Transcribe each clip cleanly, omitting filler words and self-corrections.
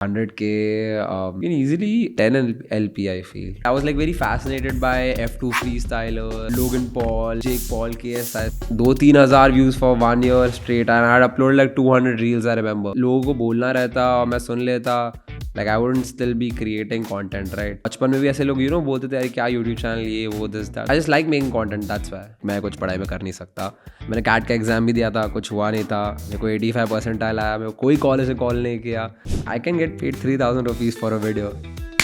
100K, you can easily 10 LP, I feel. I was like very fascinated by F2 freestyler, Logan Paul, Jake Paul, KSI. 2-3 हज़ार views for 1 year straight and I had uploaded like 200 reels, I remember. लोगों को बोलना रहता और मैं सुन लेता. Like I wouldn't still be creating content, right? बचपन में भी ऐसे लोग बोलते थे यार क्या YouTube चैनल ये वो this that. I just like making content, that's why. मैं कुछ पढ़ाई में कर नहीं सकता. मैंने कैट का एग्जाम भी दिया था, कुछ हुआ नहीं था. मेरे को 85% आया, मेरे को कोई कॉलेज से कॉल नहीं किया. I can get paid 3,000 rupees for a video.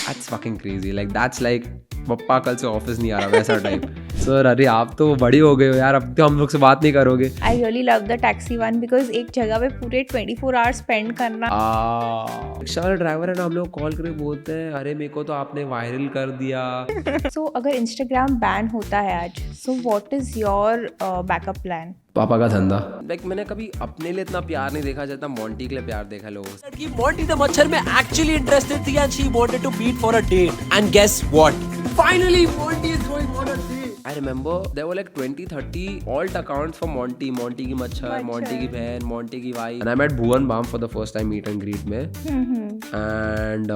That's fucking crazy. Like that's like पप्पा कल से ऑफिस नहीं आ रहा वैसा टाइप. सर अरे आप तो बड़ी हो गए हो यार, अब तो हम लोग से बात नहीं करोगे. I really love the taxi one because एक जगह पे पूरे 24 hours spend करना. रिक्शा वाला ड्राइवर है ना, हम लोग कॉल करके बोलते हैं अरे मेरे को तो आपने वायरल कर दिया. So अगर Instagram ban होता है आज, so what is your backup plan? पापा का धंधा. लाइक मैंने कभी अपने लिए इतना प्यार नहीं देखा जितना मोंटी के लिए प्यार देखा लोगों से. कि मोंटी द मच्छर में एक्चुअली इंटरेस्टेड थी and she wanted to meet for a date and guess what finally Monty is going on a date. I remember there were like 20-30 alt accounts for Monty, Monty की मच्छर, Monty की बहन, Monty की Y. And I met Bhuvan Bam for the first time meet and greet में. And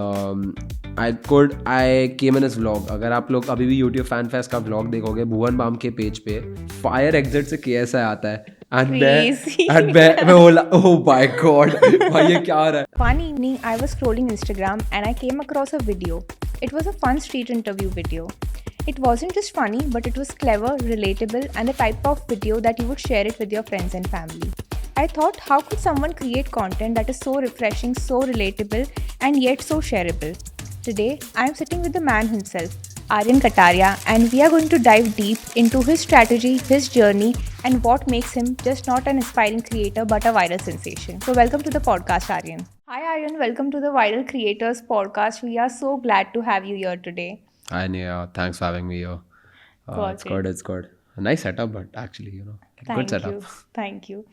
I came in his vlog. अगर आप लोग अभी भी YouTube Fan Fest का vlog देखोगे भुवन बाम के पेज पे फायर एग्जिट से KSI आता है. And मैं बोला oh my god भाई ये क्या आ रहा है. One evening, I was scrolling Instagram and I came across a video. It was a fun street interview video. It wasn't just funny, but it was clever, relatable, and the type of video that you would share it with your friends and family. I thought, how could someone create content that is so refreshing, so relatable, and yet so shareable? Today, I am sitting with the man himself, Aryan Kataria, and we are going to dive deep into his strategy, his journey, and what makes him just not an aspiring creator but a viral sensation. So, welcome to the podcast, Aryan. Hi, Aryan. Welcome to the Viral Creators podcast. We are so glad to have you here today. Hi Nia, thanks for having me here. It's good. A nice setup, but actually, good setup. Thank you.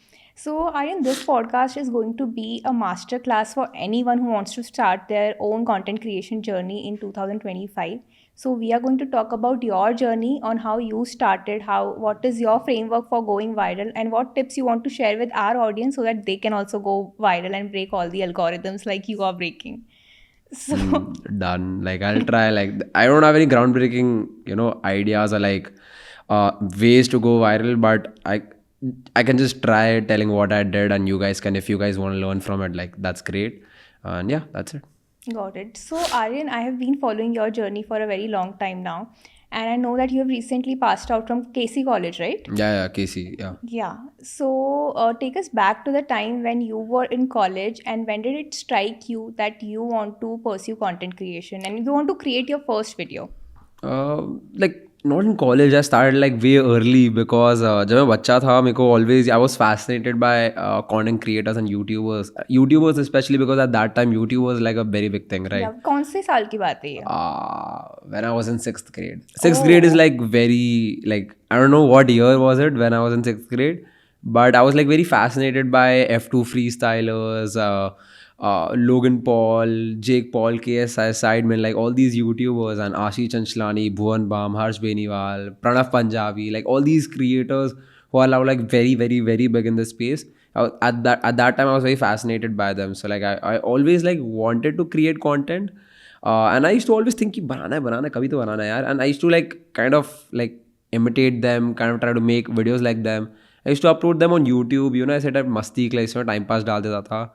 So, Aryan, this podcast is going to be a masterclass for anyone who wants to start their own content creation journey in 2025. So, we are going to talk about your journey on how you started, what is your framework for going viral, and what tips you want to share with our audience so that they can also go viral and break all the algorithms like you are breaking. So Done. Like I'll try. Like I don't have any groundbreaking, ideas or like ways to go viral, but I can just try telling what I did, and you guys can, if you guys want to learn from it, like that's great. And yeah, that's it. Got it. So Aryan, I have been following your journey for a very long time now, and I know that you have recently passed out from KC College, right? Yeah, KC. Yeah. Yeah. So take us back to the time when you were in college, and when did it strike you that you want to pursue content creation and you want to create your first video? Like not in college. I started like way early because जब मैं बच्चा था मेरे को always I was fascinated by content creators and YouTubers especially because at that time YouTube was like a very big thing, right? Yeah. कौन से साल की बात है ये? When I was in 6th grade. 6th grade is like very like I don't know what year was it when I was in 6th grade, but I was like very fascinated by F2 freestylers, Logan Paul, Jake Paul, KSI, Sidemen, like all these YouTubers, and Ashish Chanchlani, Bhuvan Bam, Harsh Beniwal, Pranav Punjabi, like all these creators who are now like very, very, very big in this space. At that time, I was very fascinated by them. So like I always like wanted to create content, and I used to always think कि बनाना है कभी तो बनाना है यार. And I used to like kind of like imitate them, kind of try to make videos like them. I used to upload them on YouTube. I said that मस्ती के लिए इसमें time pass डाल देता था.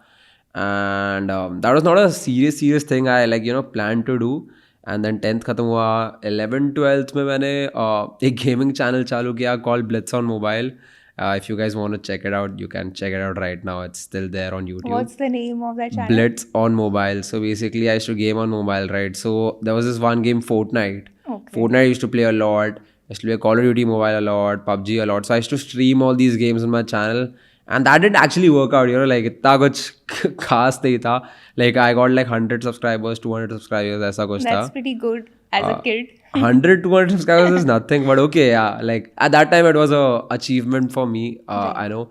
And that was not a serious thing I like planned to do. And then 10th खत्म हुआ, 11th 12th में मैंने एक गेमिंग चैनल चालू किया called Blitz on Mobile. If you guys want to check it out, you can check it out right now. It's still there on YouTube. What's the name of that channel? Blitz on Mobile. So basically I used to game on mobile, right? So there was this one game, Fortnite. Okay. Fortnite I used to play a lot. I used to play Call of Duty Mobile a lot, PUBG a lot. So I used to stream all these games on my channel. And that didn't actually work out, like इतना कुछ खास नहीं था. Like I got like 100 subscribers, 200 subscribers, ऐसा कुछ था. That's pretty good as a kid. 100, 200 subscribers is nothing, but okay, yeah. Like at that time, it was a achievement for me. I know.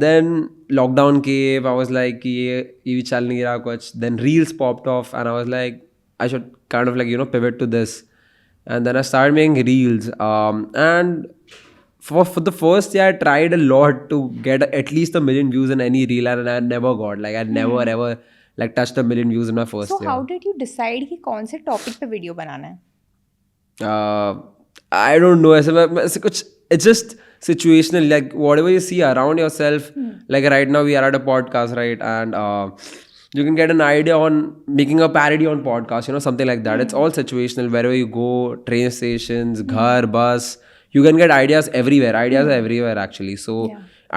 Then lockdown came. I was like, ये भी चल नहीं रहा कुछ. Then reels popped off, and I was like, I should kind of like pivot to this. And then I started making reels. And for the first year, I tried a lot to get at least 1 million views in any reel, and I never got. Like I never ever like touched a million views in my first So year. how did you decide कि कौन से topic पे video बनाना है? I don't know. ऐसे कुछ it's just situational. Like whatever you see around yourself. Like right now we are at a podcast, right? And you can get an idea on making a parody on podcast. You know, something like that. It's all situational. Wherever you go, train stations, ghar, bus, you can get ideas everywhere. Ideas are everywhere actually. So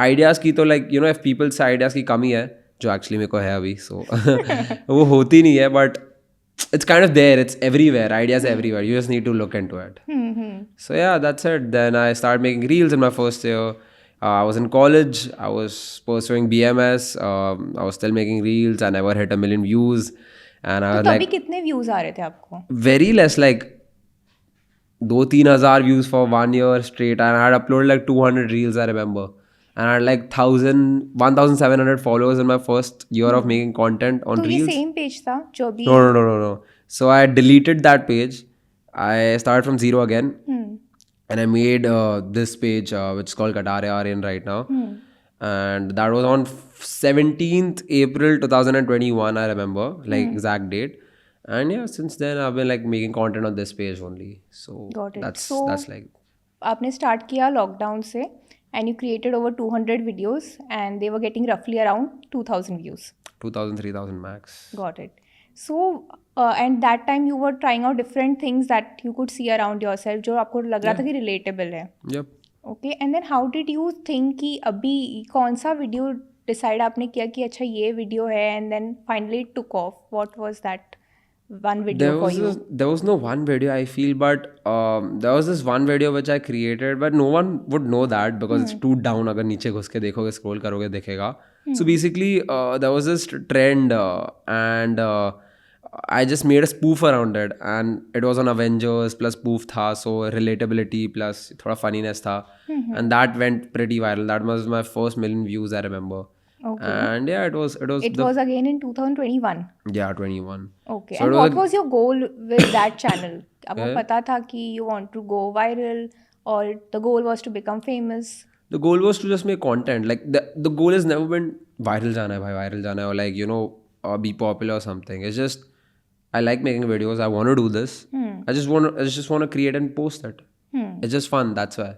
ideas की तो like you know if people say ideas की कमी है जो actually मेरे को है अभी so वो होती नहीं है but it's kind of there. It's everywhere. Ideas everywhere. You just need to look into it. So yeah, that's it. Then I started making reels in my first year. I was in college. I was pursuing BMS. I was still making reels. I never hit a million views. And I तो was तभी like कितने views आ रहे थे आपको? very less, like 2-3 हजार views for 1 year straight. And I had uploaded like 200 reels, I remember. And I had like 1,700 followers in my first year of making content on तो ये reels. Same page था जो अभी No. So I deleted that page. I started from zero again. And I made this page, which is called Katare Aryan right now. And that was on 17th April 2021, I remember, like exact date. And yeah, since then I've been like making content on this page only. So Got it. that's So- that's like आपने start किया lockdown से and you created over 200 videos and they were getting रफली around 2000 views. 2,000, 3,000 max. Got it. So, and that time you were trying out different things that you could see around yourself जो आपको लग रहा था कि relatable है. Yep. Okay, and then how did you think कि अभी कौन सा वीडियो डिसाइड आपने किया कि अच्छा ये वीडियो है and then finally it took off? What was that one video for you? There was no one video I feel, but there was this one video which I created, but no one would know that because it's too down. अगर नीचे घुस के देखोगे, scroll करोगे दिखेगा. So basically, there was this trend, and I just made a spoof around it, and it was on Avengers plus spoof था, so relatability plus थोड़ा funniness था, and that went pretty viral. That was my first million views, I remember. Okay. And yeah, it was It was again in 2021. yeah, 21. Okay. So And it was what like- was your goal with that channel? आपको पता था कि you want to go viral or the goal was to become famous? The goal was to just make content. Like the goal has never been viral jana hai bhai, viral jana hai, or like you know be popular or something. It's just I like making videos. I want to do this. I just want to create and post it. It's just fun. That's why.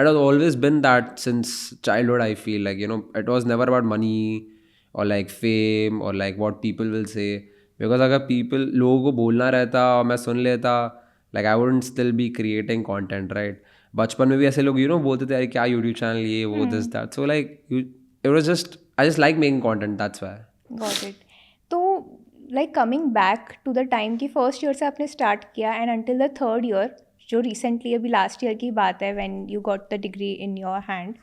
It has always been that since childhood. I feel like you know it was never about money or like fame or like what people will say. Because अगर people लोगों को बोलना रहता और मैं सुन लेता, like I wouldn't still be creating content, right? बचपन में भी ऐसे लोग बोलते थे यार क्या यूट्यूब चैनल ये वो this that so like it was just I just like making content that's why. Got it. तो like coming back to the time कि फर्स्ट ईयर से आपने स्टार्ट किया and until the third year जो recently अभी last year की बात है when you got the degree in your hand,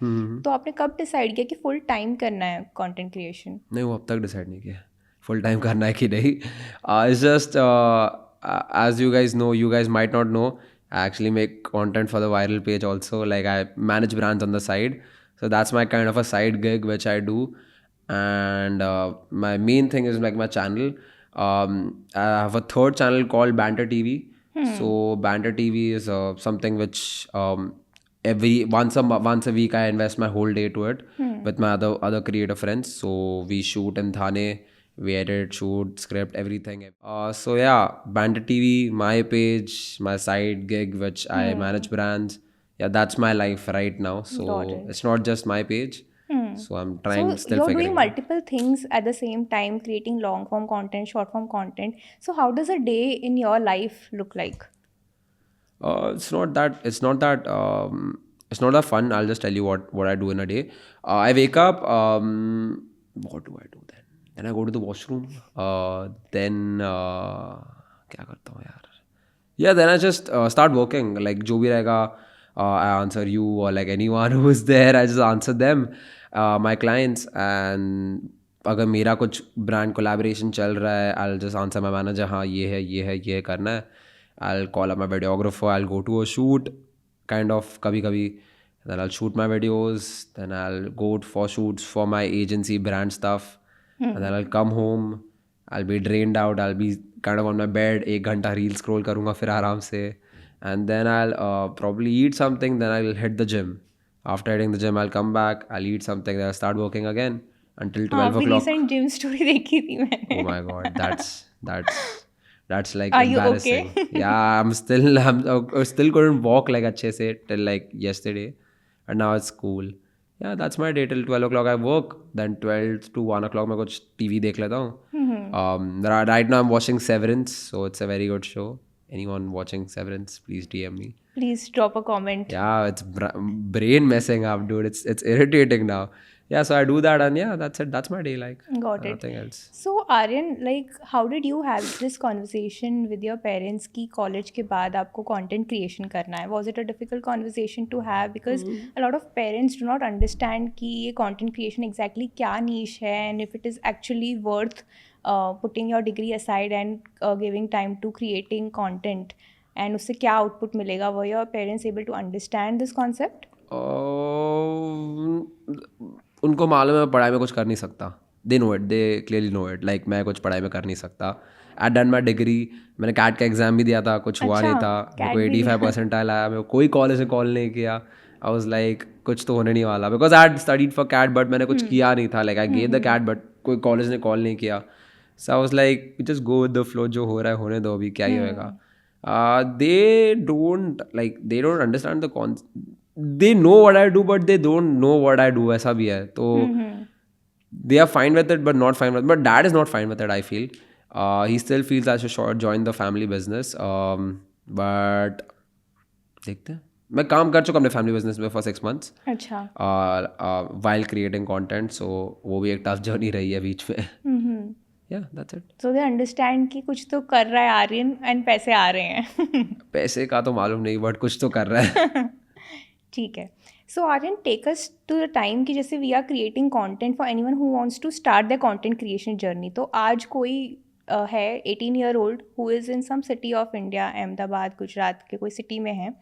तो आपने कब डिसाइड किया कि फुल टाइम करना है कंटेंट क्रिएशन? नहीं वो अब तक डिसाइड नहीं किया फुल टाइम करना है कि नहीं. It's just as you guys know, you guys might not know, I actually make content for the viral page also. Like I manage brands on the side. So that's my kind of a side gig which I do. And my main thing is like my channel. I have a third channel called Banter TV. So Banter TV is something which every once a week I invest my whole day to it with my other creative friends. So we shoot in Thane. We edit, shoot, script, everything. So yeah, Banter TV, my page, my side gig, which I manage brands. Yeah, that's my life right now. So Got it. it's not just my page. So I'm trying So still you're figuring doing it out. multiple things at the same time, creating long form content, short form content. So how does a day in your life look like? It's not that. It's not that fun. I'll just tell you what I do in a day. I wake up. What do I do then? Then I go to the washroom. Then क्या करता हूँ यार? Yeah, then I just start working. Like जो भी रहेगा, I answer you or like anyone who is there. I just answer them, my clients. And अगर मेरा कुछ brand collaboration चल रहा है, I'll just answer my manager. हाँ ये है करना है. I'll call up my videographer. I'll go to a shoot, kind of कभी. Then I'll shoot my videos. Then I'll go for shoots for my agency brand stuff. And then I'll come home. I'll be drained out. I'll be kind of on my bed. 1 घंटा reel scroll करूँगा फिर आराम से. And then I'll probably eat something. Then I'll hit the gym. After hitting the gym, I'll come back. I'll eat something. Then I'll start working again. until हाँ 12 अभी o'clock. recent gym story देखी थी मैंने. Oh my god, that's like Are you okay? embarrassing. Yeah, I still couldn't walk like अच्छे से till like yesterday, and now it's cool. Yeah, that's my day till 12 o'clock. I work, then 12 to 1 o'clock मैं कुछ TV देख लेता हूँ. Right now I'm watching Severance, so it's a very good show. Anyone watching Severance, please DM me. Please drop a comment. Yeah, it's brain messing up, dude. It's irritating now. Yeah, so I do that, and yeah, that's it. That's my day. Like, Got it. nothing else. So Aryan, like, how did you have this conversation with your parents कि college के बाद आपको content creation करना है? Was it a difficult conversation to have? Because a lot of parents do not understand कि ये content creation exactly क्या niche है and if it is actually worth putting your degree aside and giving time to creating content and उससे क्या output मिलेगा? Were your parents able to understand this concept? उनको मालूम है मैं पढ़ाई में कुछ कर नहीं सकता. They know it, they clearly know it. Like मैं कुछ पढ़ाई में कर नहीं सकता. I done my degree. मैंने कैट का एग्जाम भी दिया था, कुछ हुआ नहीं था. मेरे को 85% आया. मेरे को कोई कॉलेज से कॉल नहीं किया. आई वॉज लाइक कुछ तो होने नहीं वाला, because I had studied for CAT but मैंने कुछ किया नहीं था. Like I gave the CAT but कोई कॉलेज ने कॉल नहीं किया. So I was like just go with the flow. जो हो रहा है होने दो, अभी क्या ही होएगा. They don't understand the concept. They know what I do, but they don't know what I do. ऐसा भी है. तो they are fine with it, but not fine with it. But dad is not fine with it, I feel. He still feels I should join the family business. But देखते हैं. मैं काम कर चुका अपने फैमिली बिजनेस में for 6 months. अच्छा. While creating content, so वो भी एक टफ जर्नी रही है बीच में. Yeah, that's it. So they understand कि कुछ तो कर रहा है आर्यन एंड पैसे आ रहे हैं. पैसे का तो मालूम नहीं, बट कुछ तो कर रहा है. ठीक है. So Aryan, take us to the time कि जैसे we are creating content for anyone who wants to start the content creation journey. तो आज कोई है 18-year-old who is in some city of India, Ahmedabad, Gujarat के कोई सिटी में है,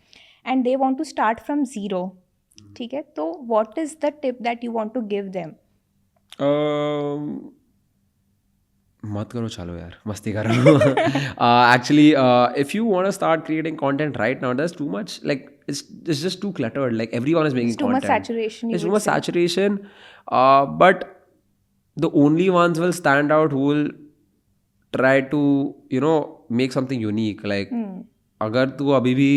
and they want to start from zero. ठीक है, तो what is the tip that you want to give them? मत करो, चलो यार, मस्ती कर रहा हूँ. Actually, if you want to start creating content right now, there's too much, like, it's just too cluttered. Like, everyone is making It's too content. much saturation. It's too much saturation. But the only ones will stand out who will try to, make something unique. Like, अगर तू अभी भी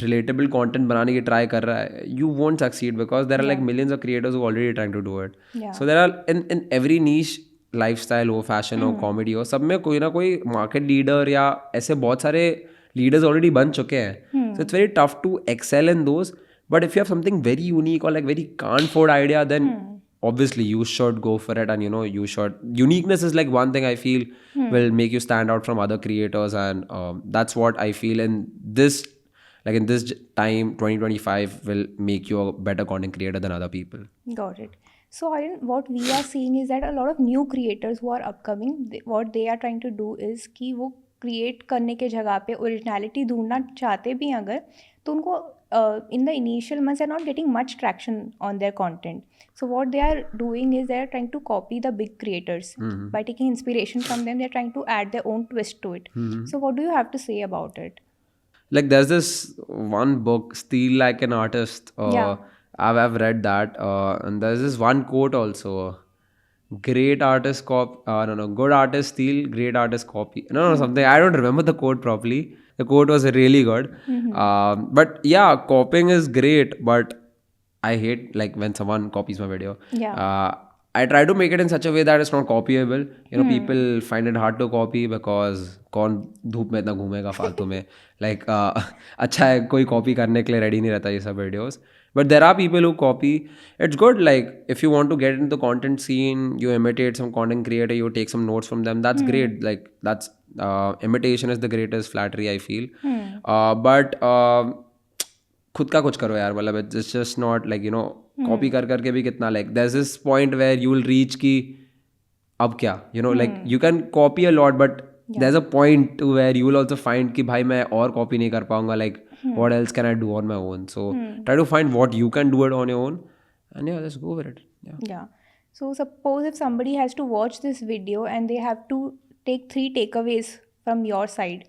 relatable content बनाने की try कर रहा है, you won't succeed because there are like millions of creators who are already trying to do it. Yeah. So there are in every niche, lifestyle हो, फैशन हो, कॉमेडी हो, सब में कोई ना कोई मार्केट लीडर या ऐसे बहुत सारे लीडर्स ऑलरेडी बन चुके हैं. So it's very tough to excel in those. But if you have something very unique और like very can't ford idea, then obviously you should go for it, and you should. Uniqueness is like one thing I feel will make you stand out from other creators, and that's what I feel in this time 2025 will make you a better content creator than other people. Got it. So Aryan, what we are seeing is that a lot of new creators who are upcoming, what they are trying to do is कि वो create करने के जगह पे originality ढूंढना चाहते भी अगर, तो उनको in the initial months are not getting much traction on their content. So what they are doing is they are trying to copy the big creators. By taking inspiration from them, they are trying to add their own twist to it. So what do you have to say about it? Like there's this one book, Steal Like an Artist. Yeah. I've read that, and there's this one quote also: "Great artists good artists steal, great artists copy." No, something, I don't remember the quote properly. The quote was really good. But yeah, copying is great, but I hate like when someone copies my video. Yeah. I try to make it in such a way that it's not copyable. People find it hard to copy because कौन धूप में इतना घूमेगा फालतू में. Like अच्छा है, कोई copy करने के लिए ready नहीं रहता ये सब videos. But there are people who copy. It's good. Like if you want to get into the content scene, you imitate some content creator, you take some notes from them. That's great. Like that's imitation is the greatest flattery, I feel. But खुद का कुछ करो यार. मतलब it's just not like copy कर करके भी कितना, like there's this point where you will reach कि अब क्या, like you can copy a lot, but there's a point to where you will also find कि भाई मैं और copy नहीं कर पाऊंगा. Like what else can I do on my own? So try to find what you can do it on your own, and yeah, just go with it. Yeah. So suppose if somebody has to watch this video and they have to take 3 takeaways from your side.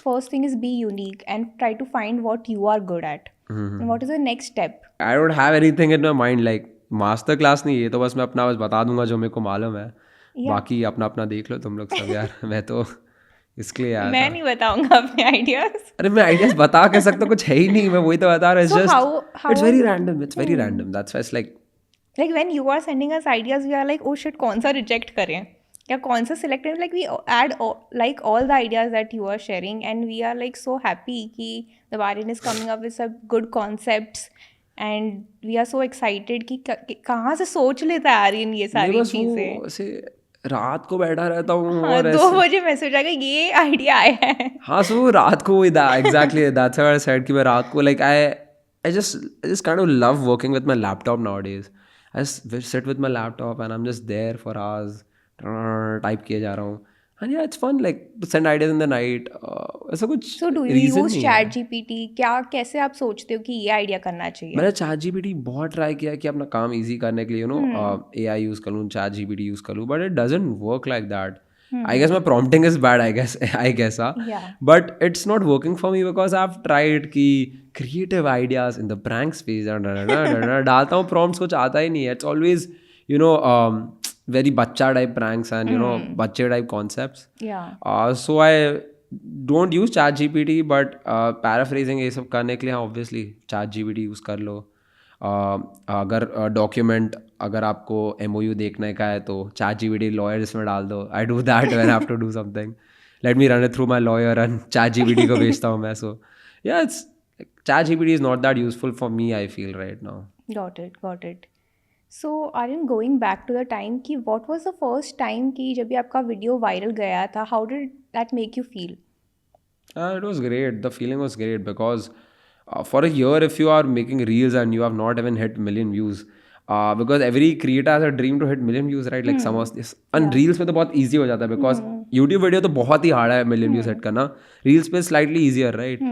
First thing is be unique and try to find what you are good at. And what is the next step? I don't have anything in my mind. Like master class नहीं, ये तो बस मैं अपना बस बता दूंगा जो मेरे को मालूम है. बाकी अपना अपना देख लो तुम लोग सब यार. मैं तो इसके लिए आया मैं था. नहीं बताऊंगा अपने आइडियाज. अरे मैं आइडियाज बता के सकता, कुछ है ही नहीं, मैं वही तो बता रहा हूँ. So it's how it's very are- random, it's very random. That's why it's like like when you are sending us ideas we are like oh shit कौन सा reject करें या कौन सा select करें. Like we add like all the ideas that you are sharing and we are like so happy कि the Varian is coming up with some good concepts and we are so excited कि कहाँ से सोच लेता है आर्यन ये नहीं, सारी बस चीज़ें. वो ऐसे रात को बैठा रहता हूँ हाँ और 2 ऐसे. बजे मैसेज आएगा ये आइडिया आया है. हाँ, सो रात को exactly that's why I said कि मैं रात को like I just kind of love working with my laptop nowadays. I just sit with my laptop and I'm just there for hours, type किए जा रहा हूँ. And yeah, it's fun like to send ideas in the night. ऐसा कुछ So do you reason use नहीं है. ChatGPT? क्या कैसे आप सोचते हो कि ये आइडिया करना चाहिए? मैंने ChatGPT बहुत ट्राई किया कि अपना काम इजी करने के लिए AI यूज़ कर लूँ, ChatGPT यूज़ कर लूँ, but it doesn't work like that. I guess my prompting is bad, I guess Yeah. but it's not working for me because I've tried कि creative ideas in the prank space डालता हूँ prompts, कुछ आता ही नहीं है. It's always very बच्चा type pranks and बच्चे type concepts. Yeah. So I don't use ChatGPT, but paraphrasing ये सब करने के लिए obviously ChatGPT यूज़ कर लो. अगर डॉक्यूमेंट अगर आपको MOU देखने का है तो ChatGPT लॉयर इसमें डाल दो. I do that when I have to do something. Let me run it through my lawyer and ChatGPT को भेजता हूँ मैं. So yeah it's ChatGPT is not that useful for me, I feel right now. Got it. So Aryan, going back to the time कि what was the first time कि जब भी आपका video viral गया था, how did that make you feel? It was great. The feeling was great because for a year, if you are making reels and you have not even hit million views, because every creator has a dream to hit million views, right? Like some of this, and reels में तो बहुत easy हो जाता है because YouTube video तो बहुत ही hard है million views hit करना. Reels पे slightly easier, right?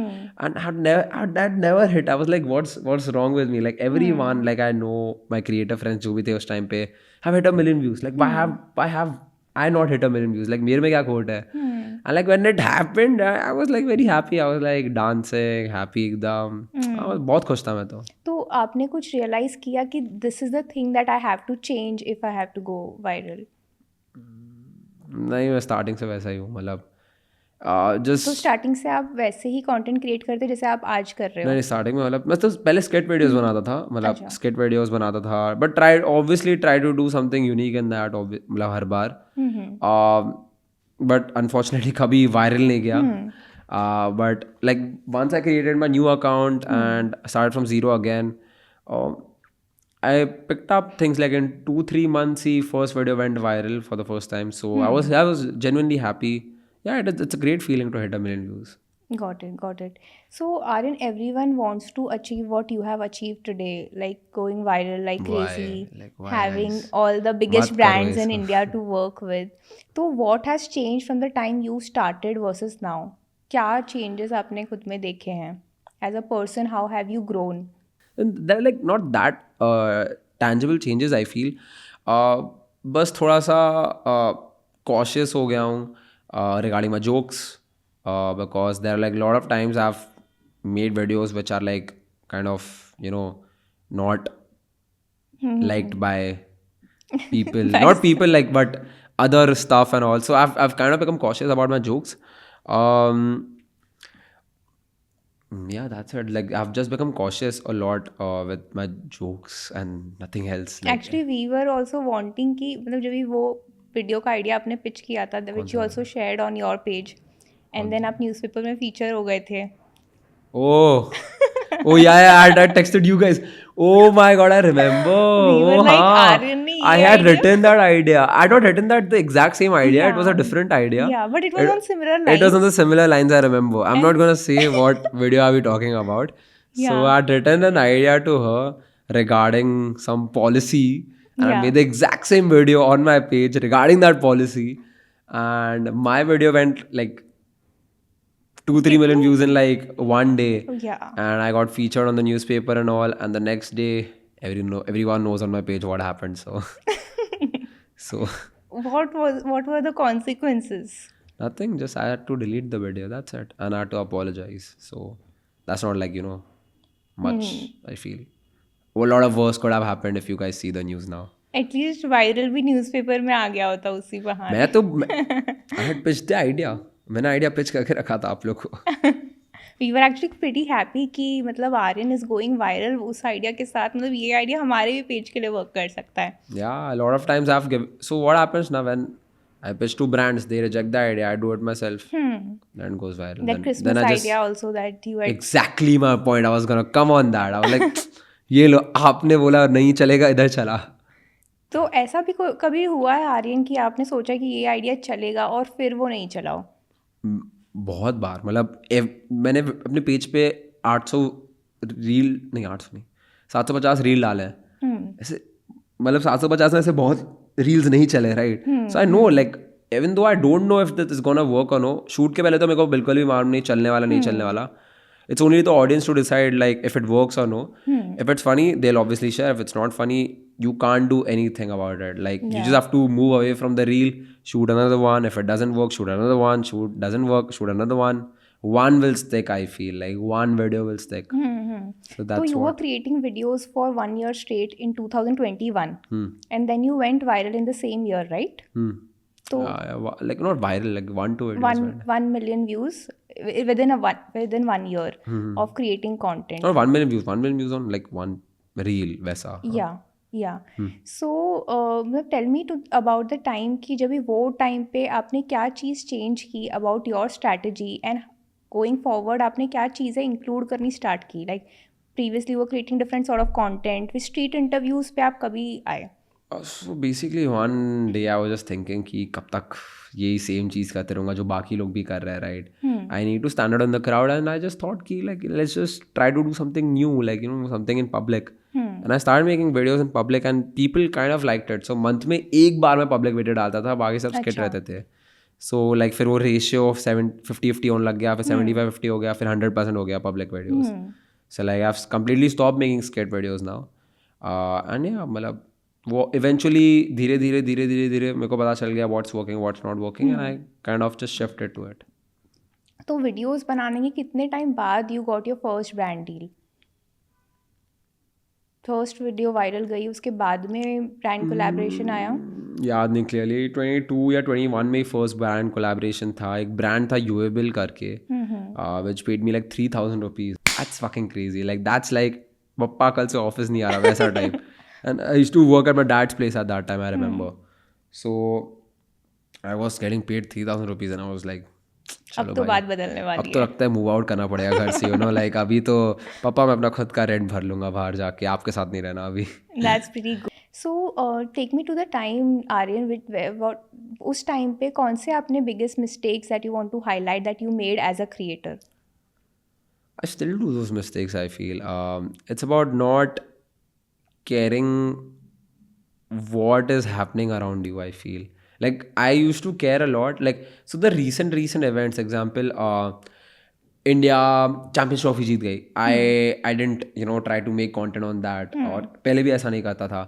And had never hit. I was like, what's wrong with me? Like everyone, like I know my creator friends जो भी थे उस time पे have hit a million views. Like why have I not hit a million views? Like मेरे में क्या खोट है? And like when it happened, I was like very happy. I was like dancing, happy एकदम. I was बहुत खुश था मैं तो. तो आपने कुछ रियलाइज किया कि this is the thing that I have to change if I have to go viral? नहीं, मैं स्टार्टिंग से वैसा ही हूँ. मतलब तो जस्ट स्टार्टिंग से आप वैसे ही कंटेंट क्रिएट करते जैसे आप आज कर रहे हो? नहीं, स्टार्टिंग में मतलब मैं तो पहले स्केट वीडियोस बनाता था. मतलब स्केट वीडियोस बनाता था but try to do something unique in that. मतलब हर बार बट अनफॉर्चुनेटली कभी वायरल नहीं गया. But like once I created my new account and started from zero again, I picked up things like in 2-3 months the first video went viral for the first time. So I was genuinely happy. Yeah, it's a great feeling to hit a million views. Got it. So Aryan, everyone wants to achieve what you have achieved today, like going viral like Why? crazy, Like, why having guys? all the biggest मत करो brands in इसको. India to work with. So what has changed from the time you started versus now? क्या changes आपने खुद में देखे हैं? As a person, how have you grown? And they're like not that tangible changes, I feel. बस थोड़ा सा cautious हो गया हूँ regarding my jokes. Because there are like a lot of times I've made videos which are like kind of not liked by people. Not people like, but other stuff and all. So I've kind of become cautious about my jokes. Yeah, that's it. Like I've just become cautious a lot with my jokes and nothing else. Like, Actually, we were also wanting कि मतलब जब भी वो video का idea आपने pitch किया था, which you also shared on your page, and then आप न्यूज़पेपर में फीचर हो गए थे. Oh yeah, I texted you guys. Oh my god, I remember. We were like, हाँ. Aryan ने I ये had idea- written that idea. I had not written that the exact same idea. It was a Yeah. different idea. Yeah, but it was on similar It was lines. on the similar lines, I remember. I'm not gonna say what video are we talking about. So Yeah. I had written an idea to her regarding some policy. And I Yeah. made the exact same video on my page regarding that policy. And my video went like 2-3 million views in like one day. Yeah. And I got featured on the newspaper and all. And the next day, everyone knows on my page what happened. So What were the consequences? nothing. Just I had to delete the video. That's it. And I had to apologize. So that's not like much. I feel. a lot of worse could have happened if you guys see the news now. At least viral भी newspaper में आ गया होता उसी बहाने. मैं तो I had pitched the idea. मैंने idea pitch करके रखा था आप लोग को. We were actually pretty happy कि मतलब आर्यन is going viral उस आइडिया के साथ. मतलब ये आइडिया हमारे भी पेज के लिए वर्क कर सकता है. Yeah, a lot of times I've given. So what happens now when I pitch to brands, they reject the idea. I do it myself. Then it goes viral. That Christmas I just, idea also that you had. Exactly my point. I was gonna come on that. I was like, ये लो आपने बोला नहीं चलेगा इधर चला. तो ऐसा भी कभी हुआ है आर्यन कि आपने सोचा कि ये आइडिया चलेगा और फिर वो नहीं चला हो? बहुत बार. मतलब मैंने अपने पेज पे 800 रील नहीं 800 नहीं 750 रील डाले हैं. ऐसे मतलब 750 में से बहुत रील्स नहीं चले, right? So I know like even though I don't know if this is gonna work और नो. शूट के पहले तो मेरे को बिल्कुल भी मालूम नहीं चलने वाला नहीं चलने वाला. It's only the audience to decide like if it works or no. If it's funny, they'll obviously share. If it's not funny, you can't do anything about it. Like you just have to move away from the reel, shoot another one. If it doesn't work, shoot another one. Doesn't work, shoot another one. One will stick. I feel like one video will stick. So that's So you were what. creating videos for 1 year straight in 2021, and then you went viral in the same year, right? So Like not viral, like 1-2 videos. 1 million views within 1 year of creating content. Not 1 million views. 1 million views on like one reel, वैसा. Yeah. So tell me about the time कि जब भी वो time पे आपने क्या चीज़ change की about your strategy and going forward आपने क्या चीज़ें इंक्लूड करनी स्टार्ट की? Like previously you were creating different sort of content. with street interviews पे आप कभी आए? So basically one day I was just thinking कि कब तक यही सेम चीज़ करते रहूँगा जो बाकी लोग भी कर रहे हैं, right? I need to stand out in the crowd and I just thought कि like let's just try to do something new, like you know something in public. And I started making videos in public and people kind of liked it. So month में एक बार मैं public video डालता था, बाकी सब skit रहते थे. So like फिर वो ratio of 50-50 होने लग गया, फिर 75-50 हो गया, फिर 100% हो गया public videos. So like I've completely stopped making skit videos now. And yeah, मतलब वो इवेंचुअली धीरे धीरे मेरे को पता चल गया what's working what's not working and I kind of just shifted to it. तो वीडियोस बनाने के कितने टाइम बाद you got your first brand deal? First video viral गई उसके बाद में ब्रांड कोलैबोरेशन आया? याद नहीं क्लियरली. 22 या 21 में ही फर्स्ट ब्रांड कोलैबोरेशन था. एक ब्रांड था यूएबिल करके which paid me like 3,000 rupees. That's fucking crazy. Like that's like पप्पा कल से ऑफिस नहीं आ रहा वैसा type. And I used to work at my dad's place at that time, I remember. So I was getting paid 3,000 rupees and I was like, अब तो बात बदलने वाली है. अब तो लगता है मूव आउट करना पड़ेगा घर से, you know, like अभी तो पापा मैं अपना खुद का रेंट भर लूँगा बाहर जाके, आपके साथ नहीं रहना अभी. That's pretty good. So take me to the time, Aryan, उस टाइम पे कौन से आपने biggest mistakes that you want to highlight that you made as a creator? I still do those mistakes, I feel. It's about not caring what is happening around you, I feel. Like I used to care a lot. Like so the recent events, example India Champions Trophy जीत गई. I didn't try to make content on that. और पहले भी ऐसा नहीं करता था.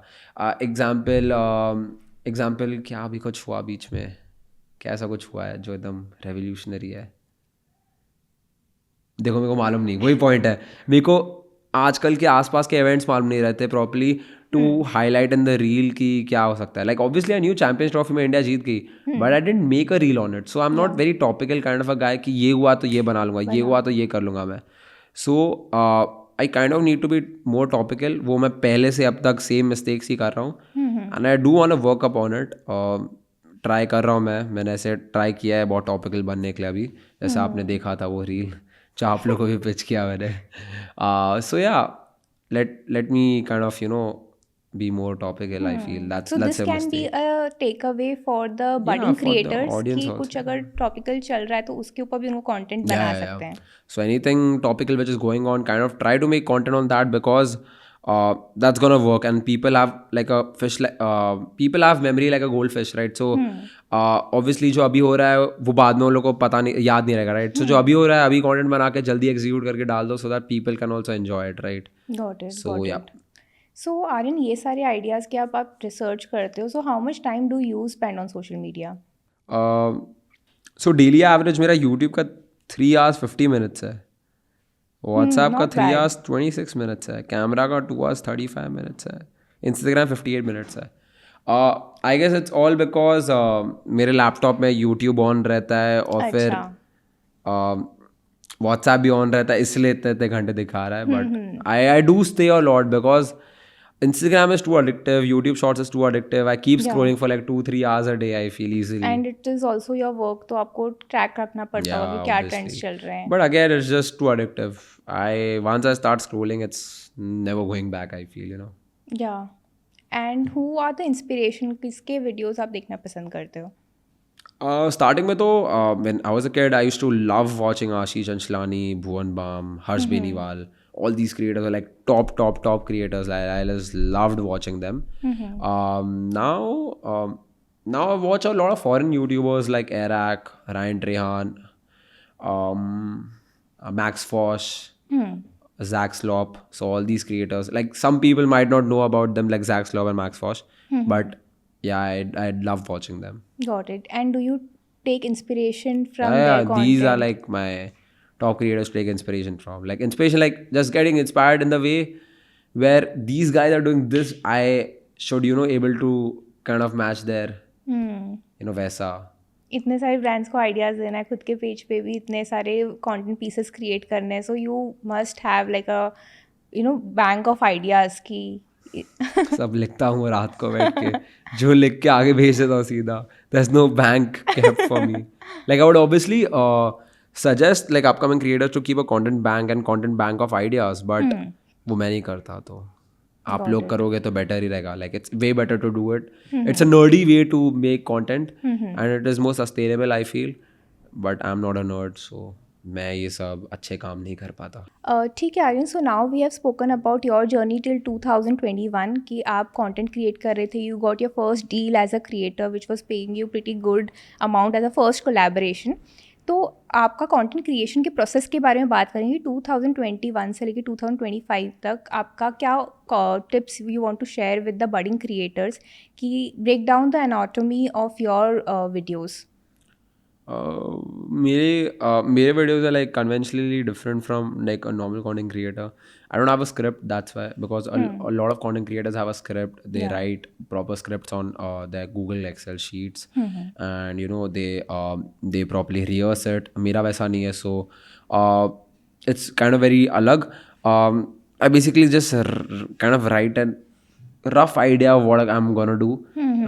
Example क्या अभी कुछ हुआ बीच में, कैसा कुछ हुआ है जो एकदम रेवोल्यूशनरी है? देखो मेरे को मालूम नहीं, वही पॉइंट है. मेरे को आजकल के आसपास के इवेंट्स मालूम नहीं रहते properly to highlight in the reel कि क्या हो सकता है. Like obviously I knew Champions Trophy में इंडिया जीत गई, but I didn't make a reel on it. So I am not very topical kind of a guy कि ये हुआ तो ये बना लूँगा, ये हुआ तो ये कर लूँगा मैं. So I kind of need to be more topical. वो मैं पहले से अब तक सेम मिस्टेक्स ही कर रहा हूँ and I do want to work up on it. Try कर रहा हूँ मैंने ऐसे ट्राई किया है बहुत टॉपिकल बनने के लिए अभी, जैसे आपने देखा था वो रील जो आप लोगों को भी पिच किया मैंने. So yeah, let me kind of be more topical. I feel that's so that's this a can be mistake. a takeaway for the budding for the creators audience कि also. कुछ अगर टॉपिकल चल रहा है तो उसके ऊपर भी उनको कंटेंट बना सकते हैं. So anything topical which is going on, kind of try to make content on that because that's gonna work and people have like a fish. People have memory like a goldfish, right? So obviously जो अभी हो रहा है वो बाद में उन लोगों को पता नहीं, याद नहीं रहेगा, right? So जो अभी हो रहा है अभी content बना के जल्दी execute करके डाल दो so that people can also enjoy it, right? Got it. So got yeah. it. So Aryan, ये सारे आइडियाज़ के आप रिसर्च करते हो, so how much time do you spend on social media? So daily average मेरा YouTube का 3 hours 50 minutes है. WhatsApp का not 3 bad. hours 26 minutes है, कैमरा का 2 hours 35 minutes है, इंस्टाग्राम 58 minutes है. I guess it's all because मेरे laptop में यूट्यूब ऑन रहता है और फिर व्हाट्सएप भी ऑन रहता है, इसलिए इतने इतने घंटे दिखा रहा है. But I do stay a lot because Instagram is too addictive, YouTube Shorts is too addictive. I keep scrolling for like 2-3 hours a day. I feel easily. And it is also your work, तो आपको track रखना पड़ता होगा कि क्या trends चल रहे हैं. But again, it's just too addictive. Once I start scrolling, it's never going back. I feel, you know. Yeah. And who are the inspiration? किसके videos आप देखना पसंद करते हो? Starting में तो when I was a kid, I used to love watching Ashish Anchlani, Bhuvan Bam, Harsh Beniwal. All these creators are like top creators. I just loved watching them. Now I watch a lot of foreign YouTubers like Eric, Ryan Trehan, Max Fosh, Zach Slop. So all these creators, like some people might not know about them, like Zach Slop and Max Fosh, but yeah, I love watching them. Got it. And do you take inspiration from Yeah, their content? these are like my top creators to take inspiration from. Like inspiration, like just getting inspired in the way where these guys are doing this, I should, able to kind of match their, वैसा. इतने सारे brands को ideas देना है, खुद के page पे भी इतने सारे कंटेंट पीसेस क्रिएट करने हैं, so you must have like a bank of ideas की. सब लिखता हूँ रात को बैठ के, जो लिख के आगे भेज देता हूँ सीधा. There's no bank kept for me. Like I would obviously suggest like upcoming creators to keep a content bank and content bank of ideas, but वो मैं नहीं करता. तो आप लोग करोगे तो बेटर ही रहेगा. Like it's way better to do it. It's a nerdy way to make content and it is more sustainable, I feel. But I'm not a nerd, so मैं ये सब अच्छे काम नहीं कर पाता. ठीक है Aryan, so now we have spoken about your journey till 2021 कि आप कंटेंट क्रिएट कर रहे थे. You got your first deal as a creator which was paying you pretty good amount as a first collaboration. तो आपका कंटेंट क्रिएशन के process के बारे में बात करेंगे. 2021 से लेकर 2025 तक आपका क्या tips you want to share with the budding creators कि break down the anatomy of your videos. मेरे videos are like conventionally different from like a normal content creator. I don't have a script, that's why, because a lot of content creators have a script. They write proper scripts on their Google Excel sheets, and they properly rehearse it. मेरा वैसा नहीं है, so it's kind of very alag. I basically just kind of write an rough idea of what I'm gonna do,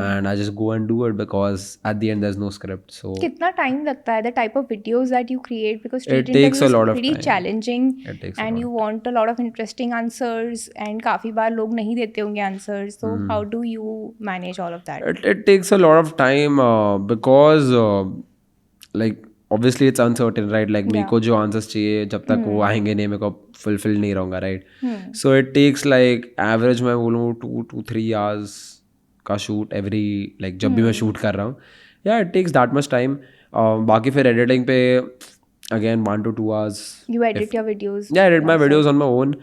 and I just go and do it because at the end there's no script. So कितना time लगता है the type of videos that you create, because street It takes a interviews lot of pretty time. challenging It takes a and you want a lot of interesting answers and काफ़ी बार लोग नहीं देते होंगे answers, so how do you manage all of that? it takes a lot of time because like obviously it's uncertain, right? Like मेरे को जो answers चाहिए जब तक वो आएंगे नहीं, मेरे को fulfill नहीं रहूँगा, right? So it takes like average मैं बोलूँ 2 to 3 hours का shoot every, like जब भी मैं shoot कर रहा हूँ. Yeah, it takes that much time. बाकी फिर editing पे again 1 to 2 hours. You edit your videos? Yeah, I edit my videos on my own.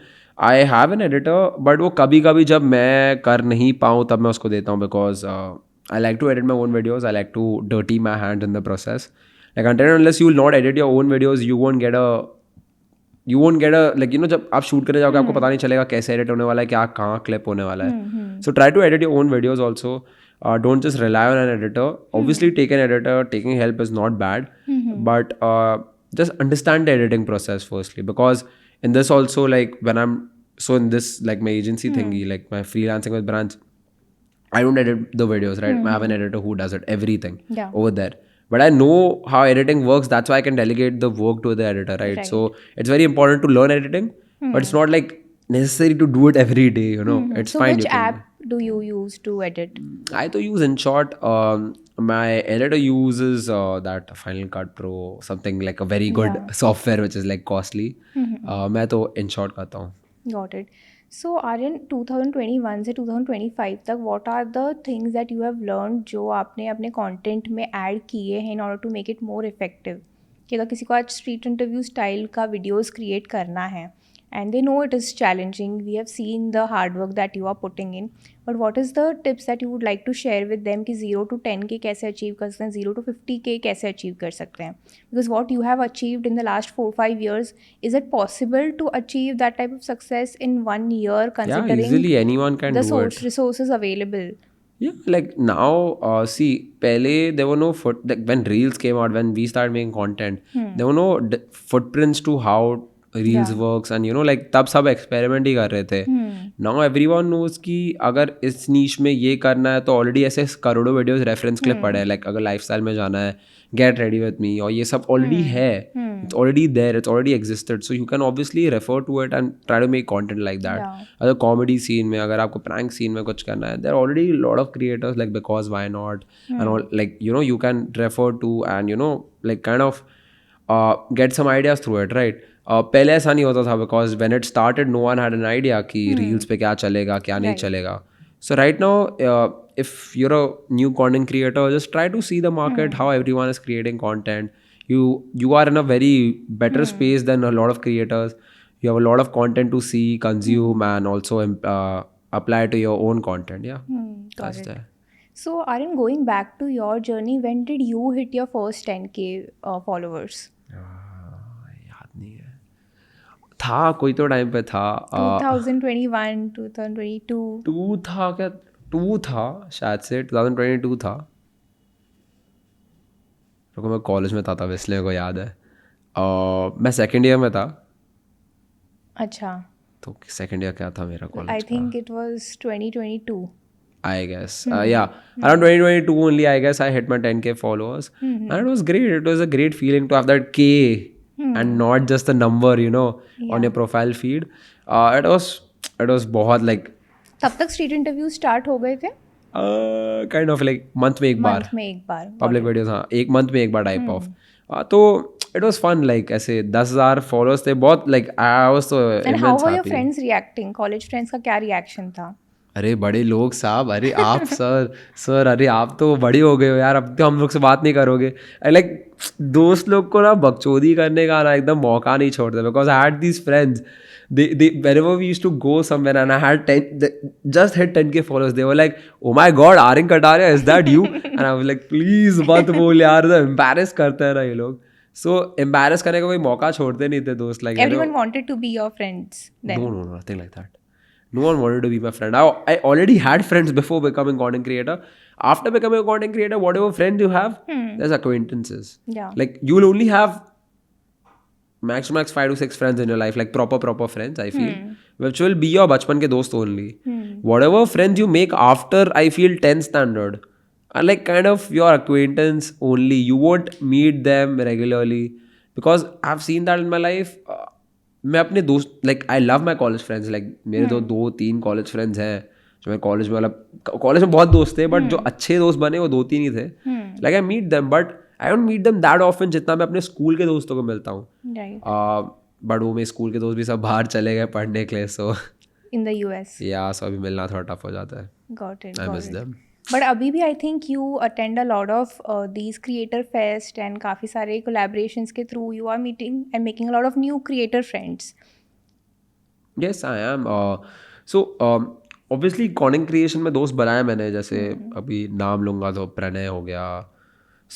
I have an editor, but वो कभी कभी जब मैं कर नहीं पाऊँ तब मैं उसको देता हूँ, because I like to edit my own videos. I like to dirty my hands in the process. Like until and unless you will not edit your own videos, you won't get a like जब आप shoot करने जाओगे आपको पता नहीं चलेगा कैसे edit होने वाला है, क्या कहाँ क्लिप होने वाला है. So try to edit your own videos also. Don't just rely on an editor. Obviously take an editor, taking help is not bad, but just understand the editing process firstly, because in this also, like when I'm in this like my agency thingy, like my freelancing with brands, I don't edit the videos, right? I have an editor who does it, everything over there. But I know how editing works. That's why I can delegate the work to the editor, right? So it's very important to learn editing, but it's not like necessary to do it every day, It's So fine. which app do you use to edit? I to use InShot. My editor uses that Final Cut Pro, something like a very good software which is like costly. मैं तो InShot करता हूँ. Got it. So Aryan, 2021 से 2025 तक what are the things that you have learned जो आपने अपने content में add किए हैं in order to make it more effective? कि अगर किसी को आज street interview style का videos create करना है and they know it is challenging. We have seen the hard work that you are putting in, but what is the tips that you would like to share with them कि 0 to 10K कैसे achieve कर सकते हैं, 0 to 50K कैसे achieve कर सकते हैं? Because what you have achieved in the last 4-5 years, is it possible to achieve that type of success in 1 year Yeah, considering easily anyone can the do it. resources available? Yeah, like now, see, pehle there were no like when Reels came out, when we started making content, there were no footprints to how Reels works, and like तब सब experiment ही कर रहे थे. Now everyone knows कि अगर इस niche में ये करना है तो already ऐसे करोड़ों videos reference के लिए पड़े हैं. Like अगर lifestyle में जाना है, get ready with me, और ये सब already है. It's already there, it's already existed, so you can obviously refer to it and try to make content like that. अगर comedy scene में, अगर आपको prank scene में कुछ करना है, there are already a lot of creators like Because Why Not and all, like you can refer to and like kind of get some ideas through it, right? पहले ऐसा नहीं होता था because when it started no one had an idea कि reels पे क्या चलेगा क्या नहीं चलेगा. So right now if you're a new content creator, just try to see the market, how everyone is creating content. You are in a very better space than a lot of creators. You have a lot of content to see, consume, and also apply to your own content. Yeah, Got it. So Aryan, going back to your journey, when did you hit your first 10K followers? याद नहीं है, था कोई तो time पे था 2021, 2022. 2 था क्या, 2 था शायद से, 2022 था. रुको मैं कॉलेज में था तब, इसलिए मेरे को याद है. मैं सेकेंड ईयर में था. अच्छा. तो सेकेंड ईयर क्या था मेरा college I think it was 2022. I guess. Yeah, around 2022 only, I guess I hit my 10K followers. And it was great. It was a great feeling to have that K and not just a number, on your profile feed. It was बहुत like. तब तक street interviews start हो गए थे? Kind of like month में एक बार. Month में एक बार. Public videos, हाँ, एक month में एक बार type of. तो it was fun, like ऐसे 10,000 followers थे, बहुत like I was so immense happy. And how were your friends reacting? College friends का क्या reaction था? अरे बड़े लोग साहब, अरे आप सर अरे आप तो बड़े हो गए हो यार, अब तो हम लोग से बात नहीं करोगे. लाइक दोस्त लोग को ना बकचोदी करने का ना एकदम मौका नहीं छोड़ते. Because I had these friends, they whenever we used to go somewhere and I had just hit 10K followers, they were like, oh my god, Aryan Kataria, is that you? And I was like, please मत बोल यार, embarrass करते हैं ना ये लोग. So embarrass करने का कोई मौका छोड़ते नहीं थे दोस्त. Like everyone wanted to be your friends then? No, nothing like that. No one wanted to be my friend. I already had friends before becoming content creator. After becoming a content creator, whatever friends you have, there's acquaintances. Yeah. Like you will only have max to max 5 to 6 friends in your life, like proper friends, I feel, which will be your bachpan ke dost only. Whatever friends you make after, I feel 10 standard, are like kind of your acquaintance only. You won't meet them regularly because I've seen that in my life. मैं अपने दोस्त, like I love my college friends, like मेरे तो 2-3 college friends हैं जो मैं college में, मतलब कॉलेज में बहुत दोस्त थे, बट जो अच्छे दोस्त बने वो 2-3 ही थे. Like I meet them, but I don't meet them that often जितना मैं अपने स्कूल के दोस्तों को मिलता हूँ. बट वो मेरे स्कूल के दोस्त भी सब बाहर चले गए पढ़ने के लिए, सो इन द US. या सो अभी मिलना थोड़ा टफ हो जाता है. Got it. I miss them. But अभी भी I think you attend a lot of these creator fest and काफ़ी सारे कोलैबोरेशंस के through you are meeting and making a lot of new creator friends. Yes, I am. So obviously content creation में दोस्त बनाए मैंने, जैसे अभी नाम लूँगा तो प्रणय हो गया,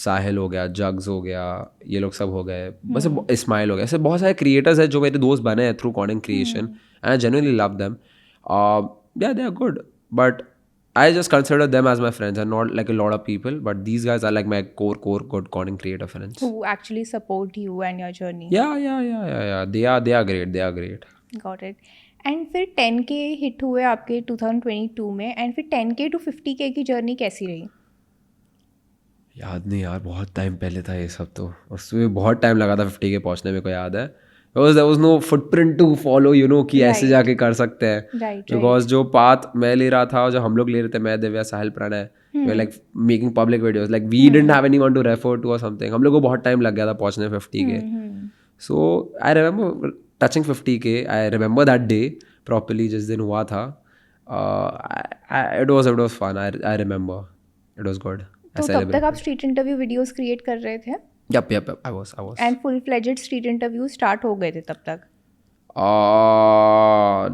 साहिल हो गया, जग्स हो गया, ये लोग सब हो गए, बस इस्माइल हो गया. ऐसे बहुत सारे क्रिएटर्स हैं जो मेरे दोस्त बने हैं through content creation and I genuinely love them. Yeah, they are good, but I just consider them as my friends and not like a lot of people, but these guys are like my core good content creator friends. Who actually support you and your journey. Yeah. They are great. Got it. And फिर 10K hit हुए आपके 2022 में, and फिर 10K to 50K की journey कैसी रही? याद नहीं यार, बहुत टाइम पहले था ये सब, तो उसमें बहुत टाइम लगा था 50K पहुंचने में, को याद है. Because there was no footprint to follow, कि ऐसे जाके कर सकते हैं. Because जो पाथ मैं ले रहा था, जो हम लोग ले रहे थे, मैं, दिव्या, साहिल, Pranay, we were like making public videos, like we didn't have anyone to refer to or something. हम लोग को बहुत टाइम लग गया था पहुंचने 50K. So I remember touching 50K. I remember that day properly, जिस दिन हुआ था. It was fun. I remember. It was good. तो तब तक आप स्ट्रीट इंटरव्यू वीडियोस क्रिएट कर रहे थे? Yep. I was. And full-fledged street interviews start हो गए थे तब तक?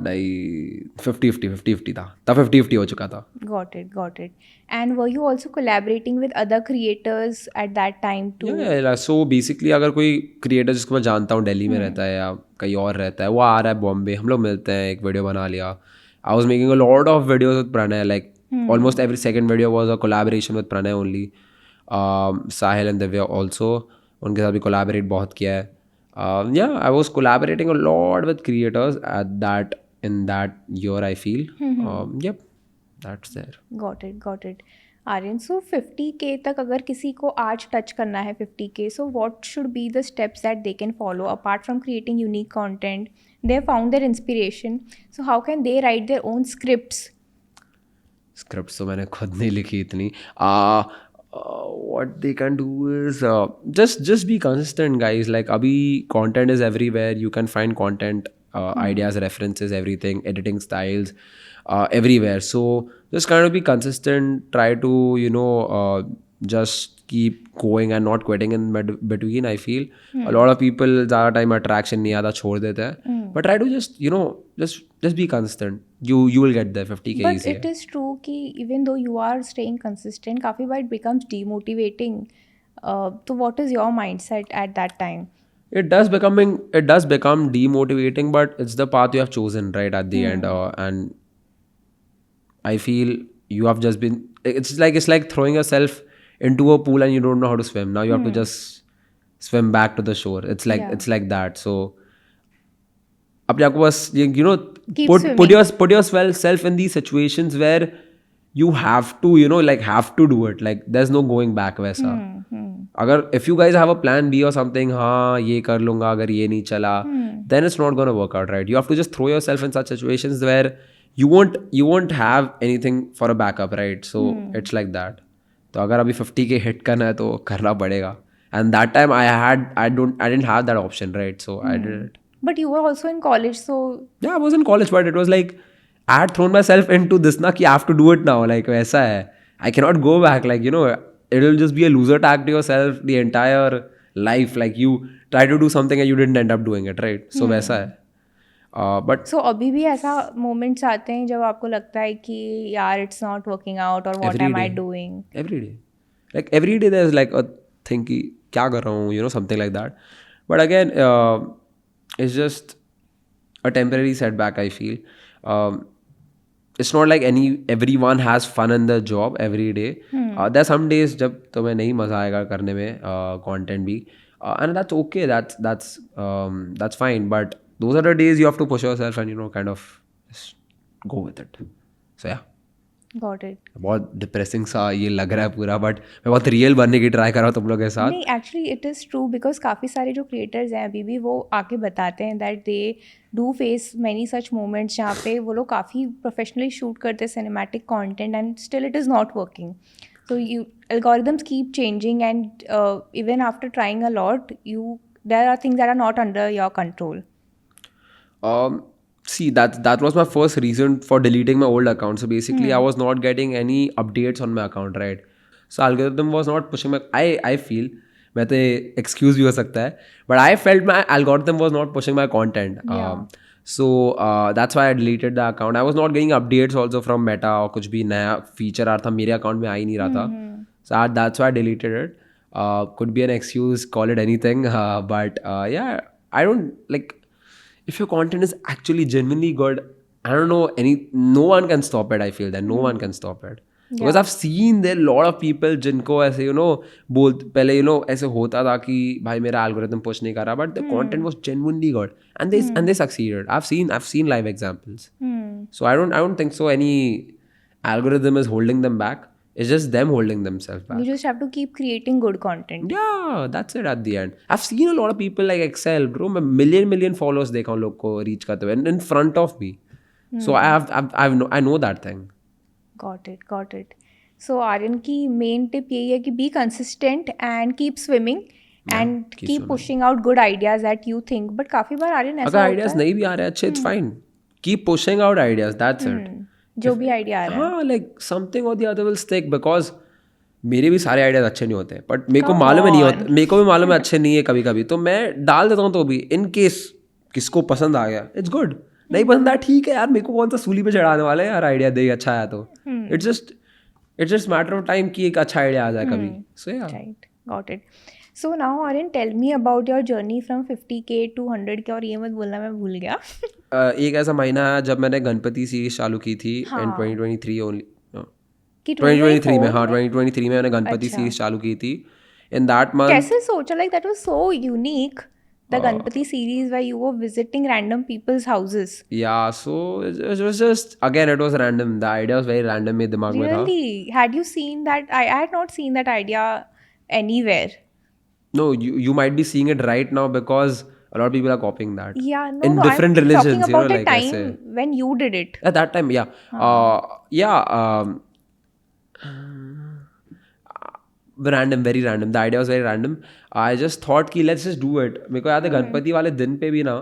नहीं 50-50 था, तब 50-50 हो चुका था. Got it, got it. And were you also collaborating with other creators at that time too? So basically अगर कोई क्रिएटर जिसको मैं जानता हूँ दिल्ली में रहता है या कहीं और रहता है, वो आ रहा है बॉम्बे, हम लोग मिलते हैं, एक वीडियो बना लिया. I was making a lot of videos with Pranay, like almost every second video was a collaboration with Pranay only. Sahil and Divya also, उनके साथ भी कोलैबोरेट बहुत किया है. Yeah, I was collaborating a lot with creators in that year, I feel. Yep, that's there. Got it, got it. Aryan, so 50K तक अगर किसी को आज टच करना है 50K, so what should be the steps that they can follow apart from creating unique content? They have found their inspiration, so how can they write their own scripts? Scripts तो मैंने खुद नहीं लिखी इतनी. What they can do is just be consistent, guys. Like abhi content is everywhere. You can find content, ideas, references, everything, editing styles, everywhere. So just kind of be consistent. Try to just keep going and not quitting in between. I feel a lot of people ज़्यादा time attraction नहीं आता, छोड़ देते हैं. But try to just be consistent. You will get there. 50K But easier. it is true कि even though you are staying consistent, काफ़ी बार it becomes demotivating. So what is your mindset at that time? It does become demotivating, but it's the path you have chosen, right, at the end. And I feel you have just been, it's like throwing yourself into a pool and you don't know how to swim. Now you have to just swim back to the shore. It's like that. So अपने आप को बस Keep put yourself in these situations where you have to have to do it. Like there's no going back वैसा. अगर if you guys have a plan B or something, हाँ ये कर लूँगा अगर ये नहीं चला, then it's not gonna work out, right? You have to just throw yourself in such situations where you won't have anything for a backup, right? So it's like that. तो अगर अभी 50K hit करना है तो करना पड़ेगा. And that time I didn't have that option, right? So I did it. But you were also in college, so Yeah, I was in college, but it was like I had thrown myself into this na कि I have to do it now. Like वैसा है. I cannot go back. Like it'll just be a loser tag to yourself the entire life. Like you try to do something and you didn't end up doing it, right? So वैसा है. But so अभी भी ऐसा moments आते हैं जब आपको लगता है कि यार it's not working out or what Every am I day. doing? Every day there's like a thing कि क्या कर रहा हूँ, something like that. But again, it's just a temporary setback, I feel. It's not like everyone has fun in the job every day. There are some days जब तुम्हें नहीं मजा आएगा करने में content भी, and that's okay. That's fine. But those are the days you have to push yourself and kind of just go with it. So yeah. Got it. बहुत depressing सा ये लग रहा है पूरा, बट मैं बहुत रियल बनने की ट्राई कर रहा हूँ तुम लोग के साथ. नहीं, actually it is true because काफ़ी सारे जो क्रिएटर्स हैं अभी भी वो आके बताते हैं that they do face many such moments जहाँ पे वो लोग काफ़ी प्रोफेशनली शूट करते हैं cinematic content and still it is not working. So algorithms keep changing and even after trying a lot, there are things that are not under your control. See, that was my first reason for deleting my old account. So basically, I was not getting any updates on my account, right? So algorithm was not pushing my. I feel, मैं तो excuse भी हो सकता है, but I felt my algorithm was not pushing my content. So that's why I deleted the account. I was not getting updates also from Meta और कुछ भी नया feature आ रहा था मेरे account में आ ही नहीं रहा था. So that's why I deleted it. Could be an excuse, call it anything, but yeah, I don't like. If your content is actually genuinely good, I don't know no one can stop it. I feel that no one can stop it. Because I've seen there a lot of people जिनको ऐसे पहले ऐसे होता था कि भाई मेरा algorithm push नहीं कर रहा, but the content was genuinely good and they succeeded. I've seen live examples. So I don't think so any algorithm is holding them back. It's just them holding themselves back. You just have to keep creating good content. Yeah, that's it at the end. I've seen a lot of people like excel, bro. मैं million followers देखा हूँ लोग को reach करते हुए in front of me. So I know that thing. Got it. So Aryan की main tip यही है कि be consistent and keep swimming and keep pushing out good ideas that you think. But काफी बार Aryan ऐसा अगर ideas नहीं भी आ रहे अच्छे, it's fine. Keep pushing out ideas. That's it. जो भी आइडिया आ रहा है. हाँ, like something or the other will stick because मेरे भी सारे आइडियाज अच्छे नहीं होते, बट मेरे को मालूम है नहीं होते, मेरे को भी मालूम है अच्छे नहीं है कभी कभी, तो मैं डाल देता हूँ तो भी इन केस किसको पसंद आ गया इट्स गुड, नहीं पसंद आया ठीक है यार, मेरे को कौन सा सूली पे चढ़ाने वाला है यार, आइडिया दे अच्छा आया तो it's just matter of time कि एक अच्छा आइडिया आ जाए कभी. सो या Right, got it. So now, Aryan, tell me about your journey from 50K to 100K. और ये मत बोलना मैं भूल गया. एक ऐसा महीना है जब मैंने गणपति सीरीज चालू की थी इन 2023 ओनली, कि 2023 में, हाँ 2023 में मैंने गणपति सीरीज चालू की थी. इन दैट मंथ कैसे सोचा, like that was so unique, the Ganpati series where you were visiting random people's houses. yeah, so it was just again it was random, the idea was very random मेरे दिमाग में था. Really? Had you seen that? I had not seen that idea anywhere. No, you might be seeing it right now because a lot of people are copying that. Yeah, no, in no, different I'm religions, talking about the like time ऐसे. when you did it. At that time, yeah. Random, very random. The idea was very random. I just thought कि let's just do it. मेरे को याद है गणपति वाले दिन पे भी ना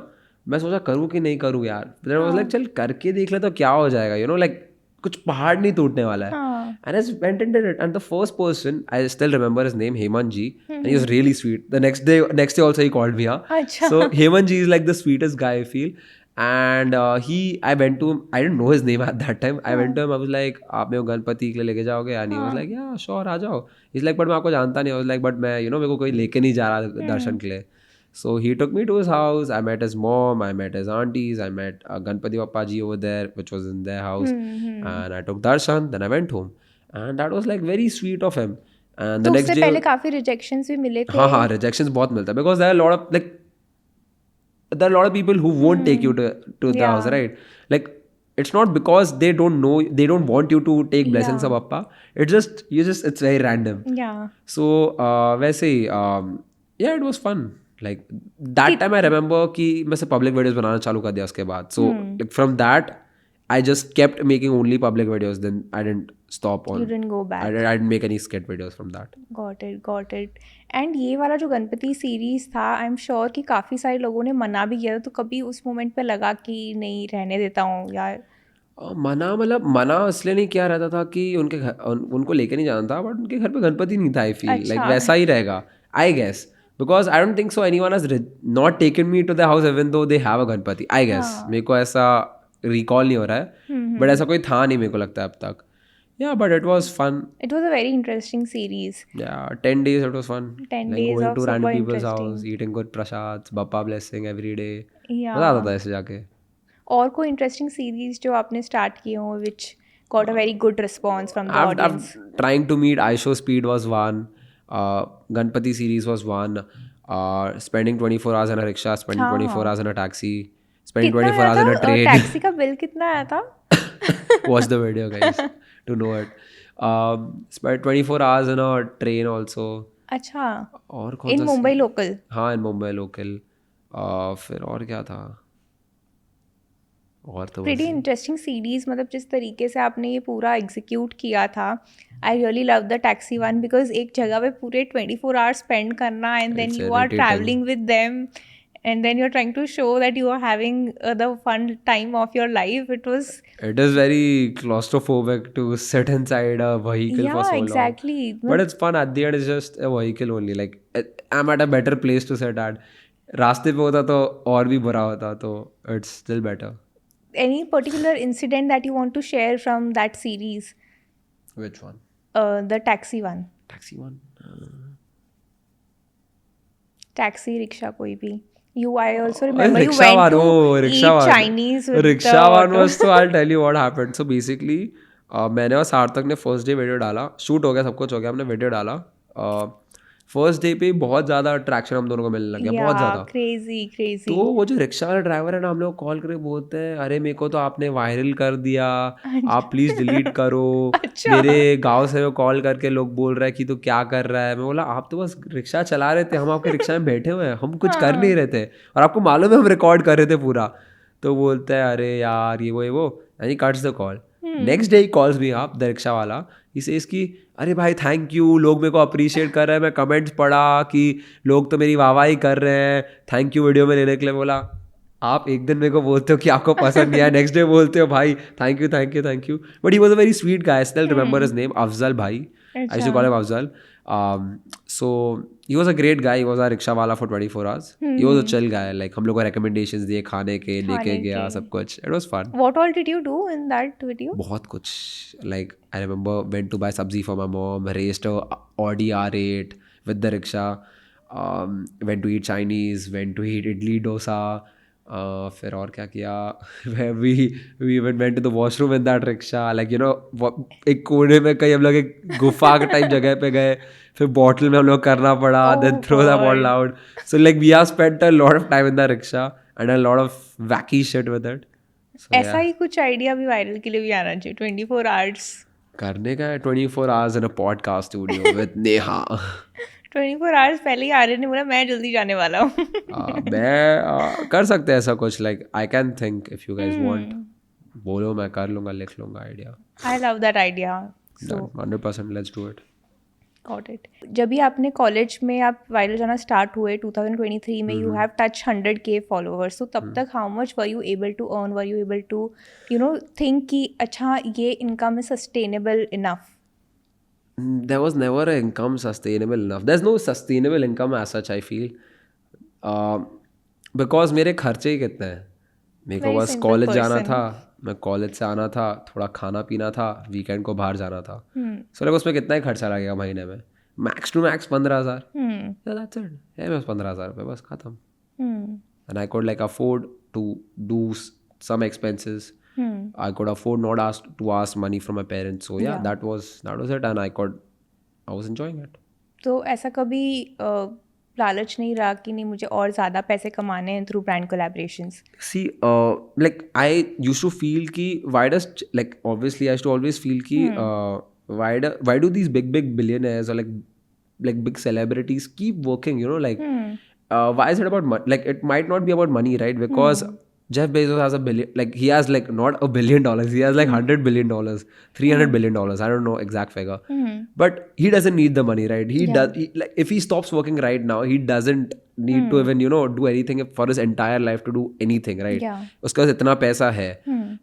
मैं सोचा करूँ कि नहीं करूँ यार. Then I was like चल करके देख ले तो क्या हो जाएगा, you know, like कुछ पहाड़ नहीं टूटने वाला है. And I just went and did it. And the first person, I still remember his name, Hemant ji, and he was really sweet. The next day also he called me. Acha. So Hemant ji is like the sweetest guy I feel. And I went to him. I didn't know his name at that time. I went to him. I was like, आप मेरे को गणपति के लिए लेके जाओगे? And he was like, yeah, sure, आ जाओ. He's like, but मैं आपको जानता नहीं. I was like, but मैं, you know, मेरे को कोई लेके नहीं जा रहा दर्शन के लिए. So he took me to his house. I met his mom. I met his aunties. I met Ganpati Bappa ji over there, which was in their house. And I took darshan. Then I went home. And that was like very sweet of him. And the तो next उससे day, पहले काफी rejections भी मिले थे. हाँ rejections बहुत मिलता है because there are a lot of like there are a lot of people who won't take you to the house, right? Like it's not because they don't know, they don't want you to take blessings of Bappa. It's just it's very random. Yeah. So वैसे ही yeah, it was fun. Like that time I remember कि मैं से public videos बनाना चालू कर दिया उसके बाद. So like from that I just kept making only public videos. Then I didn't stop on. You didn't go back. I didn't make any skit videos from that. Got it. And ये वाला जो Ganpati series था, I am sure कि काफ़ी सारे लोगों ने मना भी किया था. तो कभी उस मोमेंट पे लगा कि नहीं रहने देता हूँ यार? मना इसलिए नहीं किया रहता था कि उनके घर उनको लेके नहीं जाना था, बट उनके घर पे गणपति नहीं था. आई फील लाइक वैसा ही रहेगा I guess, because I don't think so anyone has not taken me to the house even though they have a Ganpati. I guess मेरे को ऐसा रिकॉल नहीं हो रहा है, बट ऐसा कोई था नहीं मेरे को लगता है अब तक. Yeah, but it was fun. It was a very interesting series. Yeah, 10 days it was fun. 10 like days going of to random super people's interesting. house, eating good prasads, Bappa blessing every day. Yeah. मजा आता था ऐसे जाके. और कोई interesting series जो आपने start की हो which got a very good response from the audience? I'm trying to meet iShow Speed was one. Ganpati series was one. Spending 24 hours in a rickshaw, spending 24 hours in a taxi, spending 24 hours in a train. Taxi का bill कितना आया था? Watch the video, guys, to know it. Spent 24 hours in a train also. अच्छा. और कौन इन सा Mumbai local? हाँ, इन Mumbai local. फिर और क्या था? और तो प्रीटी इंटरेस्टिंग सीरीज. मतलब जिस तरीके से आपने ये पूरा एग्जीक्यूट किया था, I really love the taxi one, because एक जगह पे पूरे 24 आवर्स स्पेंड करना and then you are travelling with them and then you're trying to show that you are having the fun time of your life. It is very claustrophobic to sit inside a vehicle for so long. Exactly. But it's fun. At the end, it's just a vehicle only. Like I'm at a better place to sit at. रास्ते पे होता तो और भी बुरा होता, तो it's still better. Any particular incident that you want to share from that series? Which one? The taxi one. Taxi one. Taxi, rickshaw, कोई भी. I also remember you rickshaw went to rickshaw eat one. Chinese with rickshaw the one auto. was, so I'll tell you what happened. So basically मैंने और सार्थक ने first day video डाला, shoot हो गया, सब कुछ हो गया, हमने वीडियो डाला. फर्स्ट डे पे बहुत ज़्यादा अट्रैक्शन हम दोनों को मिलने लग गया, बहुत ज़्यादा. क्रेजी. तो वो जो रिक्शा वाला ड्राइवर है ना, हम लोग कॉल करके बोलते हैं, अरे मेरे को तो आपने वायरल कर दिया, आप प्लीज़ डिलीट करो. मेरे गांव से वो कॉल करके लोग बोल रहे हैं कि तू क्या कर रहा है. मैं बोला आप तो बस रिक्शा चला रहे थे, हम आपके रिक्शा में बैठे हुए हैं, हम कुछ कर नहीं रहे थे, और आपको मालूम है हम रिकॉर्ड कर रहे थे पूरा. तो बोलते हैं अरे यार ये वो and he cuts the call. Next day he calls me up, the rickshaw वाला. इसे इसकी अरे भाई थैंक यू, लोग मेरे को अप्रिशिएट कर रहे हैं, मैं कमेंट्स पढ़ा कि लोग तो मेरी वाहवाही कर रहे हैं, थैंक यू वीडियो में लेने के लिए. बोला आप एक दिन मेरे को बोलते हो कि आपको पसंद नहीं आया, नेक्स्ट डे बोलते हो भाई thank you. But he was a very sweet guy. I still remember his name, Afzal भाई. I used to call him Afzal. So he was a great guy. He was our rickshaw wala for 24 hours. He was a chill guy. Like हम लोग को recommendations दिए खाने के, लेके गया सब कुछ. It was fun. What all did you do in that video? बहुत कुछ. Like I remember went to buy sabzi for my mom. Raced a Audi R8 with the rickshaw. Went to eat Chinese. Went to eat idli dosa. फिर और क्या किया. we even went to the washroom in that rickshaw. Like you know एक कोने में कहीं हम लोग एक गुफा के टाइप जगह पे गए. फिर बॉटल में हम लोग करना पड़ा. Then throw the bottle out. So like we have spent a lot of time in the rickshaw and a lot of wacky shit with it. So, ऐसा ही कुछ आइडिया भी वायरल के लिए भी आना चाहिए. 24 hours. करने का है 24 hours in a podcast studio with Neha. 24 hours पहले ही आर्यन ने बोला मैं जल्दी जाने वाला हूँ. मैं कर सकते हैं ऐसा कुछ. Like I can think if you guys want. बोलो मैं कर लूँगा, लिख लूँगा idea. I love that idea. So 100% let's do it. Got it. जब भी आपने कॉलेज में आप वायरल जाना स्टार्ट हुए 2023 में, you have touch 100K followers. तो तब तक how much were you able to earn, were you able to think कि अच्छा ये इनकम है sustainable enough? There was never an income sustainable enough. There's no sustainable income as such, I feel. Because मेरे खर्चे ही कितने हैं. मेरे को Very बस simple कॉलेज जाना person. था, मैं कॉलेज से आना था, थोड़ा खाना पीना था, वीकेंड को बाहर जाना था. So like उसमें कितना ही खर्चा लगेगा महीने में. Max to max 15,000. Yeah, that's it. है बस 15,000 रुपये, बस खत्म. And I could like afford to do some expenses. I could afford not ask money from my parents. So yeah, that was it, and I was enjoying it. तो ऐसा कभी लालच नहीं रहा कि नहीं मुझे और ज़्यादा पैसे कमाने हैं through brand collaborations? See, like I used to feel कि obviously I used to always feel कि why do these big billionaires or like big celebrities keep working, like why is it about money? Like it might not be about money, right? Because Jeff Bezos has he has like not $1 billion, he has like $100 billion, $300 billion, I don't know exact figure. But he doesn't need the money, right? Like if he stops working right now, he doesn't need to even do anything for his entire life to do anything, right? उसका इतना पैसा है.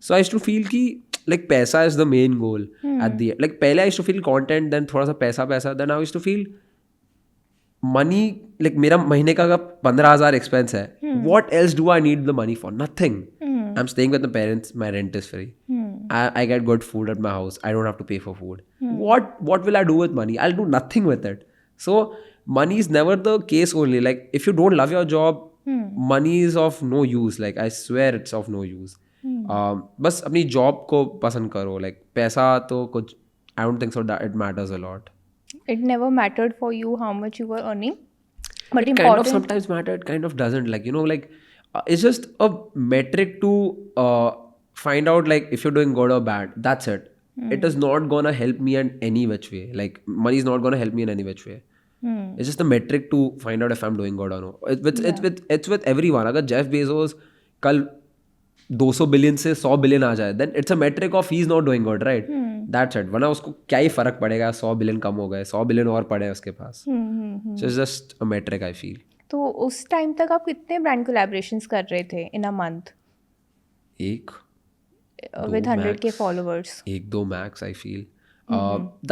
So I used to feel कि like पैसा is the main goal at the end. Like पहले I used to feel content, then थोड़ा सा पैसा, then I used to feel money. Like मेरा महीने का अगर 15,000 एक्सपेंस है, what else do I need the money for? Nothing. I'm staying with my parents, my rent is free. I get good food at my house, I don't have to pay for food. What will I do with money? I'll do nothing with it. So money is never the case only. Like if you don't love your job, money is of no use. Like I swear it's of no use. बस अपनी job को पसंद करो. Like पैसा तो कुछ, I don't think so that it matters a lot. It never mattered for you how much you were earning, but It important. kind of sometimes matter, it kind of doesn't. Like it's just a metric to find out like if you're doing good or bad. That's it. It is not gonna help me in any which way. Like money is not gonna help me in any which way. It's just a metric to find out if I'm doing good or no. It's with everyone. अगर Jeff Bezos कल 200 billion से 100 billion आ जाए, then it's a metric of he's not doing good, right? That's it. वरना उसको क्या ही फर्क पड़ेगा, 100 billion कम हो गए, 100 बिलियन और पड़े उसके पास. So it's just a metric, I feel. तो उस टाइम तक आप कितने ब्रांड कोलैबोरेशंस कर रहे थे इन अ मंथ एक with 100K followers? एक दो max, I feel.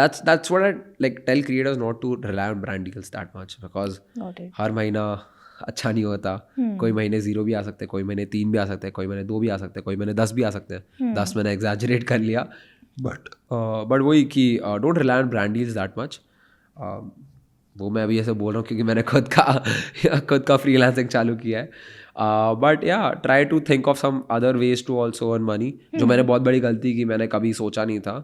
That's what I like tell creators, not to rely on brand deals that much, because Got it. हर महीना अच्छा नहीं होता. कोई महीने 0 भी आ सकते हैं, कोई महीने 3 भी आ सकते हैं, कोई महीने 2 भी आ सकते हैं, कोई महीने 10 भी आ सकते हैं. 10 मैंने एग्जैजरेट कर लिया, बट वही कि don't rely on brand deals that much. वो मैं अभी ऐसे बोल रहा हूँ क्योंकि मैंने खुद का फ्रीलांसिंग चालू किया है. बट या try to think of some other ways to also earn money, जो मैंने बहुत बड़ी गलती की, मैंने कभी सोचा नहीं था.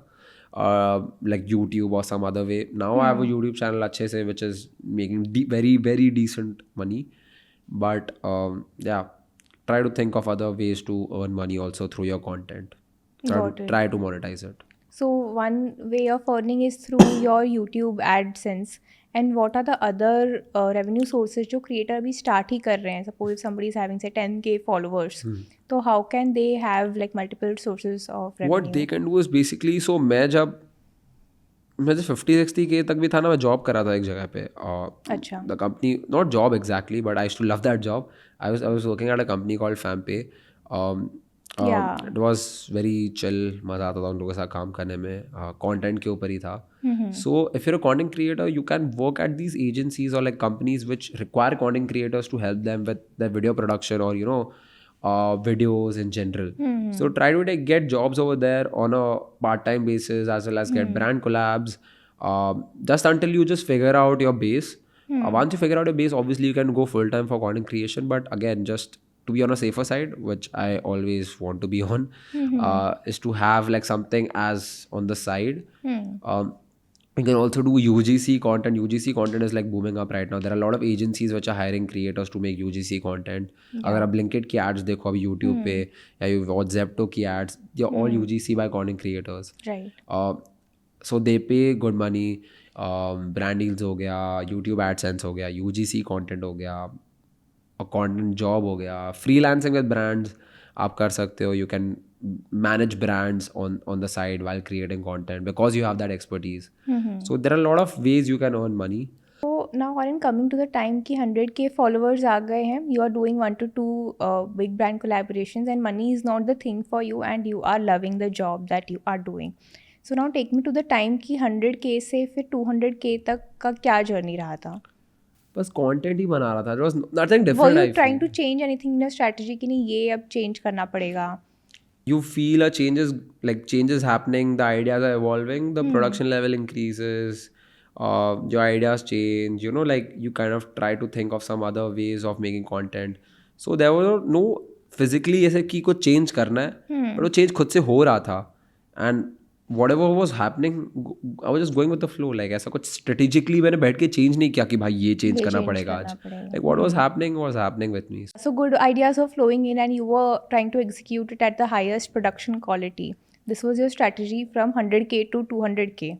Like YouTube or some other way. Now I have a YouTube channel अच्छे से which is making very very decent money. But yeah, try to think of other ways to earn money also through your content. Try to monetize it. So one way of earning is through your YouTube AdSense. And what are the other revenue sources जो creator अभी start ही कर रहे हैं? Suppose if somebody is having say 10K followers, तो how can they have like multiple sources of revenue? What they can do is basically, so मैं जब 50-60K तक भी था ना, मैं जॉब कर रहा था एक जगह पे. अच्छा. The company, not job exactly, but I used to love that job. I was working at a company called FamPay. Yeah. It was very chill, मज़ा आता था उन लोगों के साथ काम करने में, कंटेंट के ऊपर ही था. So if you're a content creator, you can work at these agencies or like companies which require content creators to help them with their video production or videos in general. So try to get jobs over there on a part-time basis as well as get brand collabs, just until you just figure out your base. Once you figure out your base, obviously you can go full-time for content creation, but again, just to be on a safer side, which I always want to be on, is to have like something as on the side. You can also do UGC content. UGC content is like booming up right now. There are a lot of agencies which are hiring creators to make UGC content. अगर आप Blinkit की ads देखो अभी YouTube पे, या you watch Zepto की ads, they are all UGC by content creators. Right. So they pay good money. Brand deals हो गया, YouTube AdSense हो गया, UGC content हो गया, और content job हो गया, freelancing with brands आप कर सकते हो. You can manage brands on the side while creating content because you have that expertise. So there are a lot of ways you can earn money. So now Aryan, coming to the time कि 100K followers आ गए हैं, you are doing 1 to 2 big brand collaborations and money is not the thing for you and you are loving the job that you are doing. So now take me to the time कि 100K से फिर 200K तक का क्या journey रहा था? बस content ही बना रहा था. There was nothing Were different. you trying to change anything in your strategy कि नहीं ये अब change करना पड़ेगा? You feel changes happening, the ideas are evolving, the production level increases, your ideas change, you kind of try to think of some other ways of making content. So there was no physically ऐसे कि कुछ change करना है, but वो change खुद से हो रहा था. And whatever was happening, I was just going with the flow. Like ऐसा कुछ strategically मैंने बैठ के change नहीं किया कि भाई ये change करना पड़ेगा आज. Like what was happening with me. So good ideas were flowing in and you were trying to execute it at the highest production quality. This was your strategy from 100K to 200K,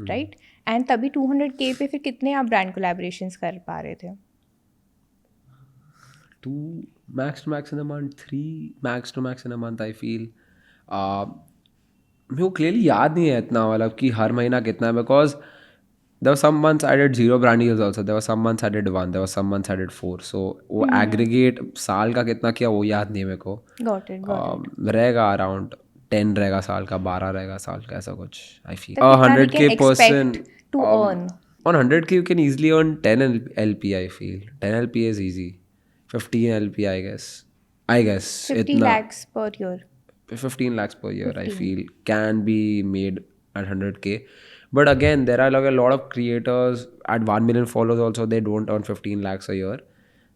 right? And तभी 200K पे फिर कितने आप brand collaborations कर पा रहे थे? 2 max to max in a month, 3 max to max in a month, I feel. मेरे को क्लियरली याद नहीं है इतना, मतलब कि हर महीना कितना है, because there were some months I did 0 brand deals also, there were some months I did 1, there were some months I did 4. So वो एग्रीगेट साल का कितना किया वो याद नहीं है मेरे को. Got it. रहेगा अराउंड 10 रहेगा साल का, 12 रहेगा साल का, ऐसा कुछ आई फील. तो कितना we 100K can person expect to earn? on 100K you can easily earn 10 LP. I feel 10 LP is easy. 15 LP I guess 50 lakhs per year. 15 lakhs per year 15. I feel can be made at 100K. But again, there are like a lot of creators at 1 million followers also, they don't earn 15 lakhs a year.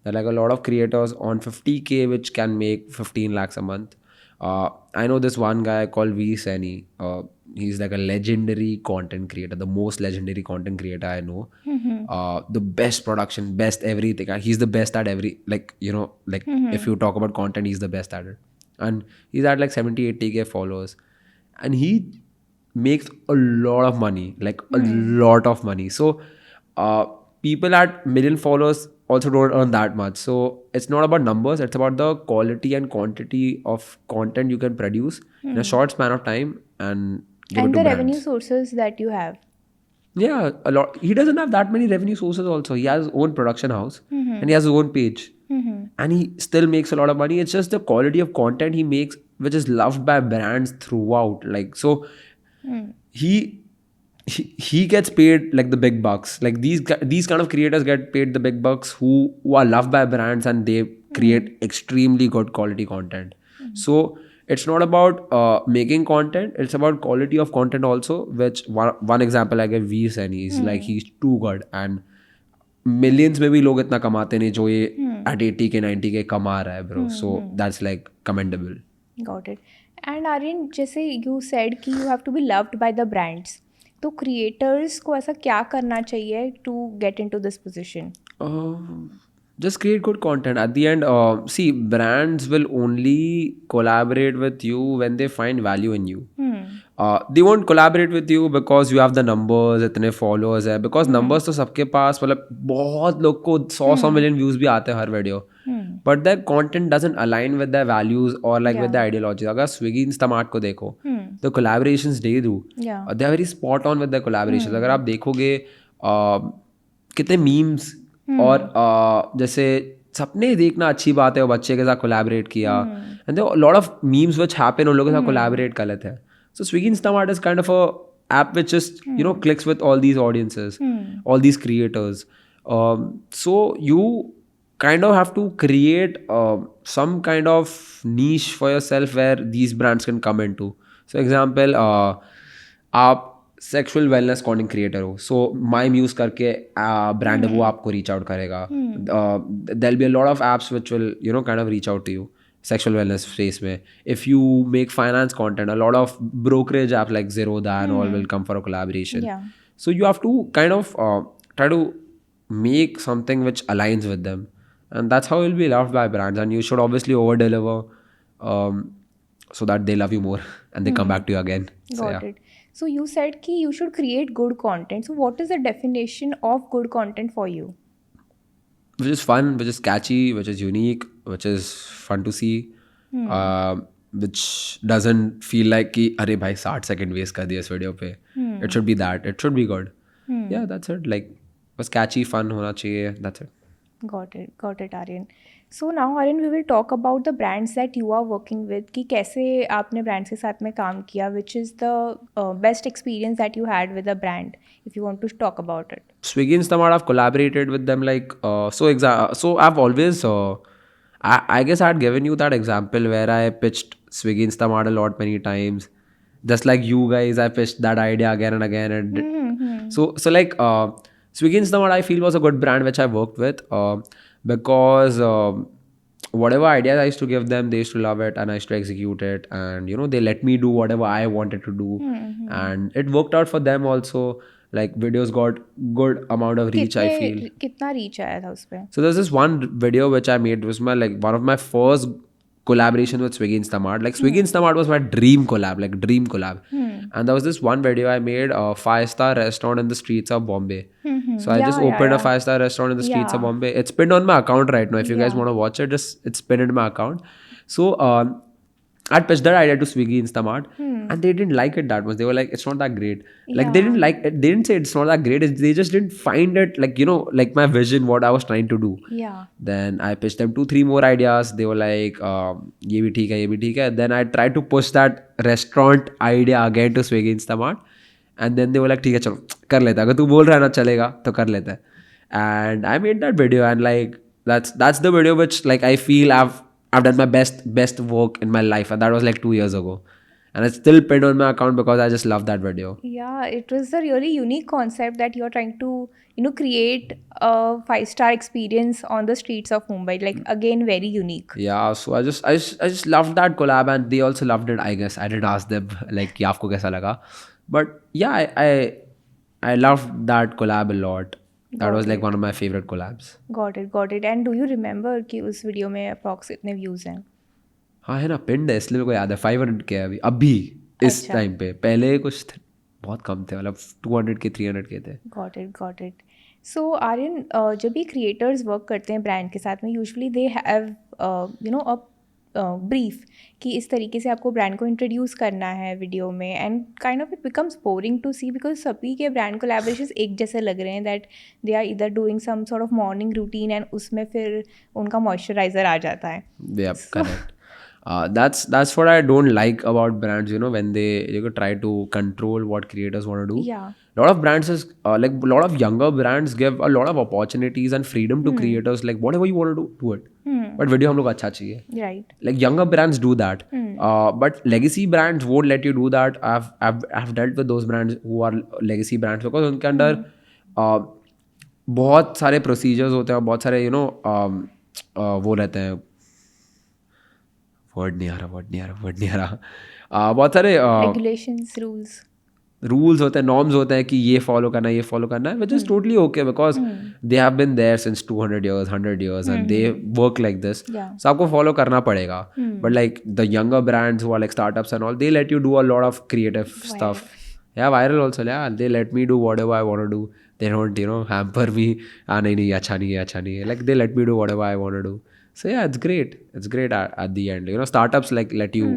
There are like a lot of creators on 50K which can make 15 lakhs a month. I know this one guy called V Seni. He's like a legendary content creator, the most legendary content creator I know. The best production, best everything. He's the best at every, if you talk about content, he's the best at it. And he's at like 70-80K followers. And he makes a lot of money, like a lot of money. So people at million followers also don't earn that much. So it's not about numbers, it's about the quality and quantity of content you can produce in a short span of time and give it to the brands. revenue sources that you have. Yeah, a lot. He doesn't have that many revenue sources also. He has his own production house and he has his own page. And he still makes a lot of money. It's just the quality of content he makes which is loved by brands throughout. Like, so he gets paid like the big bucks. Like these kind of creators get paid the big bucks who are loved by brands and they create extremely good quality content. So it's not about making content, it's about quality of content also, which one example I give, V Seni is like he's too good and millions में भी लोग इतना कमाते नहीं जो ये at 80K 90K कमा रहा है bro. So that's like commendable. Got it. And Aryan, जैसे you said कि you have to be loved by the brands. तो creators को ऐसा क्या करना चाहिए to get into this position? Just create good content. At the end, see, brands will only collaborate with you when they find value in you. They won't collaborate with you because you have the numbers, इतने followers है. Because numbers तो सबके पास, मतलब बहुत लोग को 100 million views भी आते हैं हर video. But their content doesn't align with their values or like with their ideology. अगर Swiggy Instamart को देखो, the collaborations they do, they are very spot on with their collaborations. अगर आप देखोगे कितने memes और जैसे सपने देखना अच्छी बात है, वो बच्चे के साथ कोलैबोरेट किया and there are a lot of memes which happen उन लोगों के साथ collaborate कर लेते हैं. So Swiggy Instamart is kind of a app which just clicks with all these audiences, all these creators. So you kind of have to create some kind of niche for yourself where these brands can come into. So example, आप sexual wellness content creator हो, so my muse करके brand है वो आपको reach out करेगा. There be a lot of apps which will kind of reach out to you sexual wellness space में. If you make finance content, a lot of brokerage apps like Zerodha and all will come for a collaboration. Yeah. So you have to kind of try to make something which aligns with them, and that's how you'll be loved by brands. And you should obviously over deliver, so that they love you more and they come back to you again. So Got yeah. it. So you said कि you should create good content. So what is the definition of good content for you? Which is fun, which is catchy, which is unique, which is fun to see, which doesn't feel like कि अरे भाई 60 second waste कर दिया इस video पे. It should be that. It should be good. Yeah, that's it. Like बस catchy, fun होना चाहिए. That's it. Got it, Aryan. So now, Aryan, we will talk about the brands that you are working with. कि कैसे आपने brands के साथ में काम किया, which is the best experience that you had with a brand, if you want to talk about it. Swiggy Instamart, I've collaborated with them like so I've always I guess I had given you that example where I pitched Swiggy Instamart a lot many times, just like you guys. I pitched that idea again and again, and so like Swiggy Instamart I feel was a good brand which I worked with because whatever ideas I used to give them, they used to love it and I used to execute it, and they let me do whatever I wanted to do, and it worked out for them also. Like videos got good amount of reach, I feel. कितना reach आया था उस पे? So there's this one video which I made. It was one of my first collaboration with Swiggy Instamart. Like Swiggy Instamart was my dream collab. And there was this one video I made, a 5-star restaurant in the streets of Bombay. So I just opened a 5-star restaurant in the streets of Bombay. It's pinned on my account right now. If you guys want to watch it, it's pinned in my account. So I'd pitched that idea to Swiggy Instamart, and they didn't like it that much. They were like, it's not that great. Like they didn't like it. They didn't say it's not that great. They just didn't find it like like my vision, what I was trying to do. Yeah. Then I pitched them 2-3 more ideas. They were like, ये भी ठीक है, ये भी ठीक है. Then I tried to push that restaurant idea again to Swiggy Instamart, and then they were like, ठीक है चलो कर लेते हैं. अगर तू बोल रहा है ना चलेगा तो कर लेते हैं. And I made that video, and like that's the video which like I feel I've done my best work in my life, and that was like 2 years ago, and it's still pinned on my account because I just love that video. Yeah, it was a really unique concept that you're trying to create a 5-star experience on the streets of Mumbai. Like again, very unique. Yeah, so I just loved that collab, and they also loved it. I guess I didn't ask them like कि आपको कैसा लगा, but yeah, I loved that collab a lot. That was like one of my favorite collabs. Got it. And do you remember कि उस video में approx कितने views हैं? हाँ है ना, पिंड है इसलिए मेरे को याद है. 500 के अभी इस टाइम पे. पहले कुछ बहुत कम थे, मतलब 200 के 300 के थे. Got it. So Aryan, जब भी creators work करते हैं brand के साथ में, usually they have a brief कि इस तरीके से आपको ब्रांड को इंट्रोड्यूस करना है वीडियो में, and kind of it becomes boring to see because सभी के ब्रांड कोलैबोरेशंस एक जैसे लग रहे हैं, दैट दे आर इधर doing some sort of morning routine and उसमें फिर उनका मॉइस्चराइजर आ जाता है. Correct. That's what I don't like about brands, when they try to control what creators want to do. Yeah. A lot of brands is like a lot of younger brands give a lot of opportunities and freedom to creators, like whatever you want to do it. But video हम लोग अच्छा चाहिए. Right. Like younger brands do that, but legacy brands won't let you do that. I've dealt with those brands who are legacy brands because उनके अंदर बहुत सारे procedures होते हैं, बहुत सारे वो रहते हैं. वर्ड नहीं आ रहा. बहुत सारे Regulations, रूल्स होते हैं, नॉर्म्स होते हैं कि ये फॉलो करना है, which is totally okay because they have been there since 200 years 100 years and they work like this. So आपको फॉलो करना पड़ेगा. But like the younger brands who are like startups and all, they let you do a lot of creative stuff. Yeah, viral also. Yeah, they let me do whatever I want to do. They don't hamper me. नहीं अच्छा नहीं है. Like they let me do whatever I want to do. So yeah, it's great at the end. Startups like let you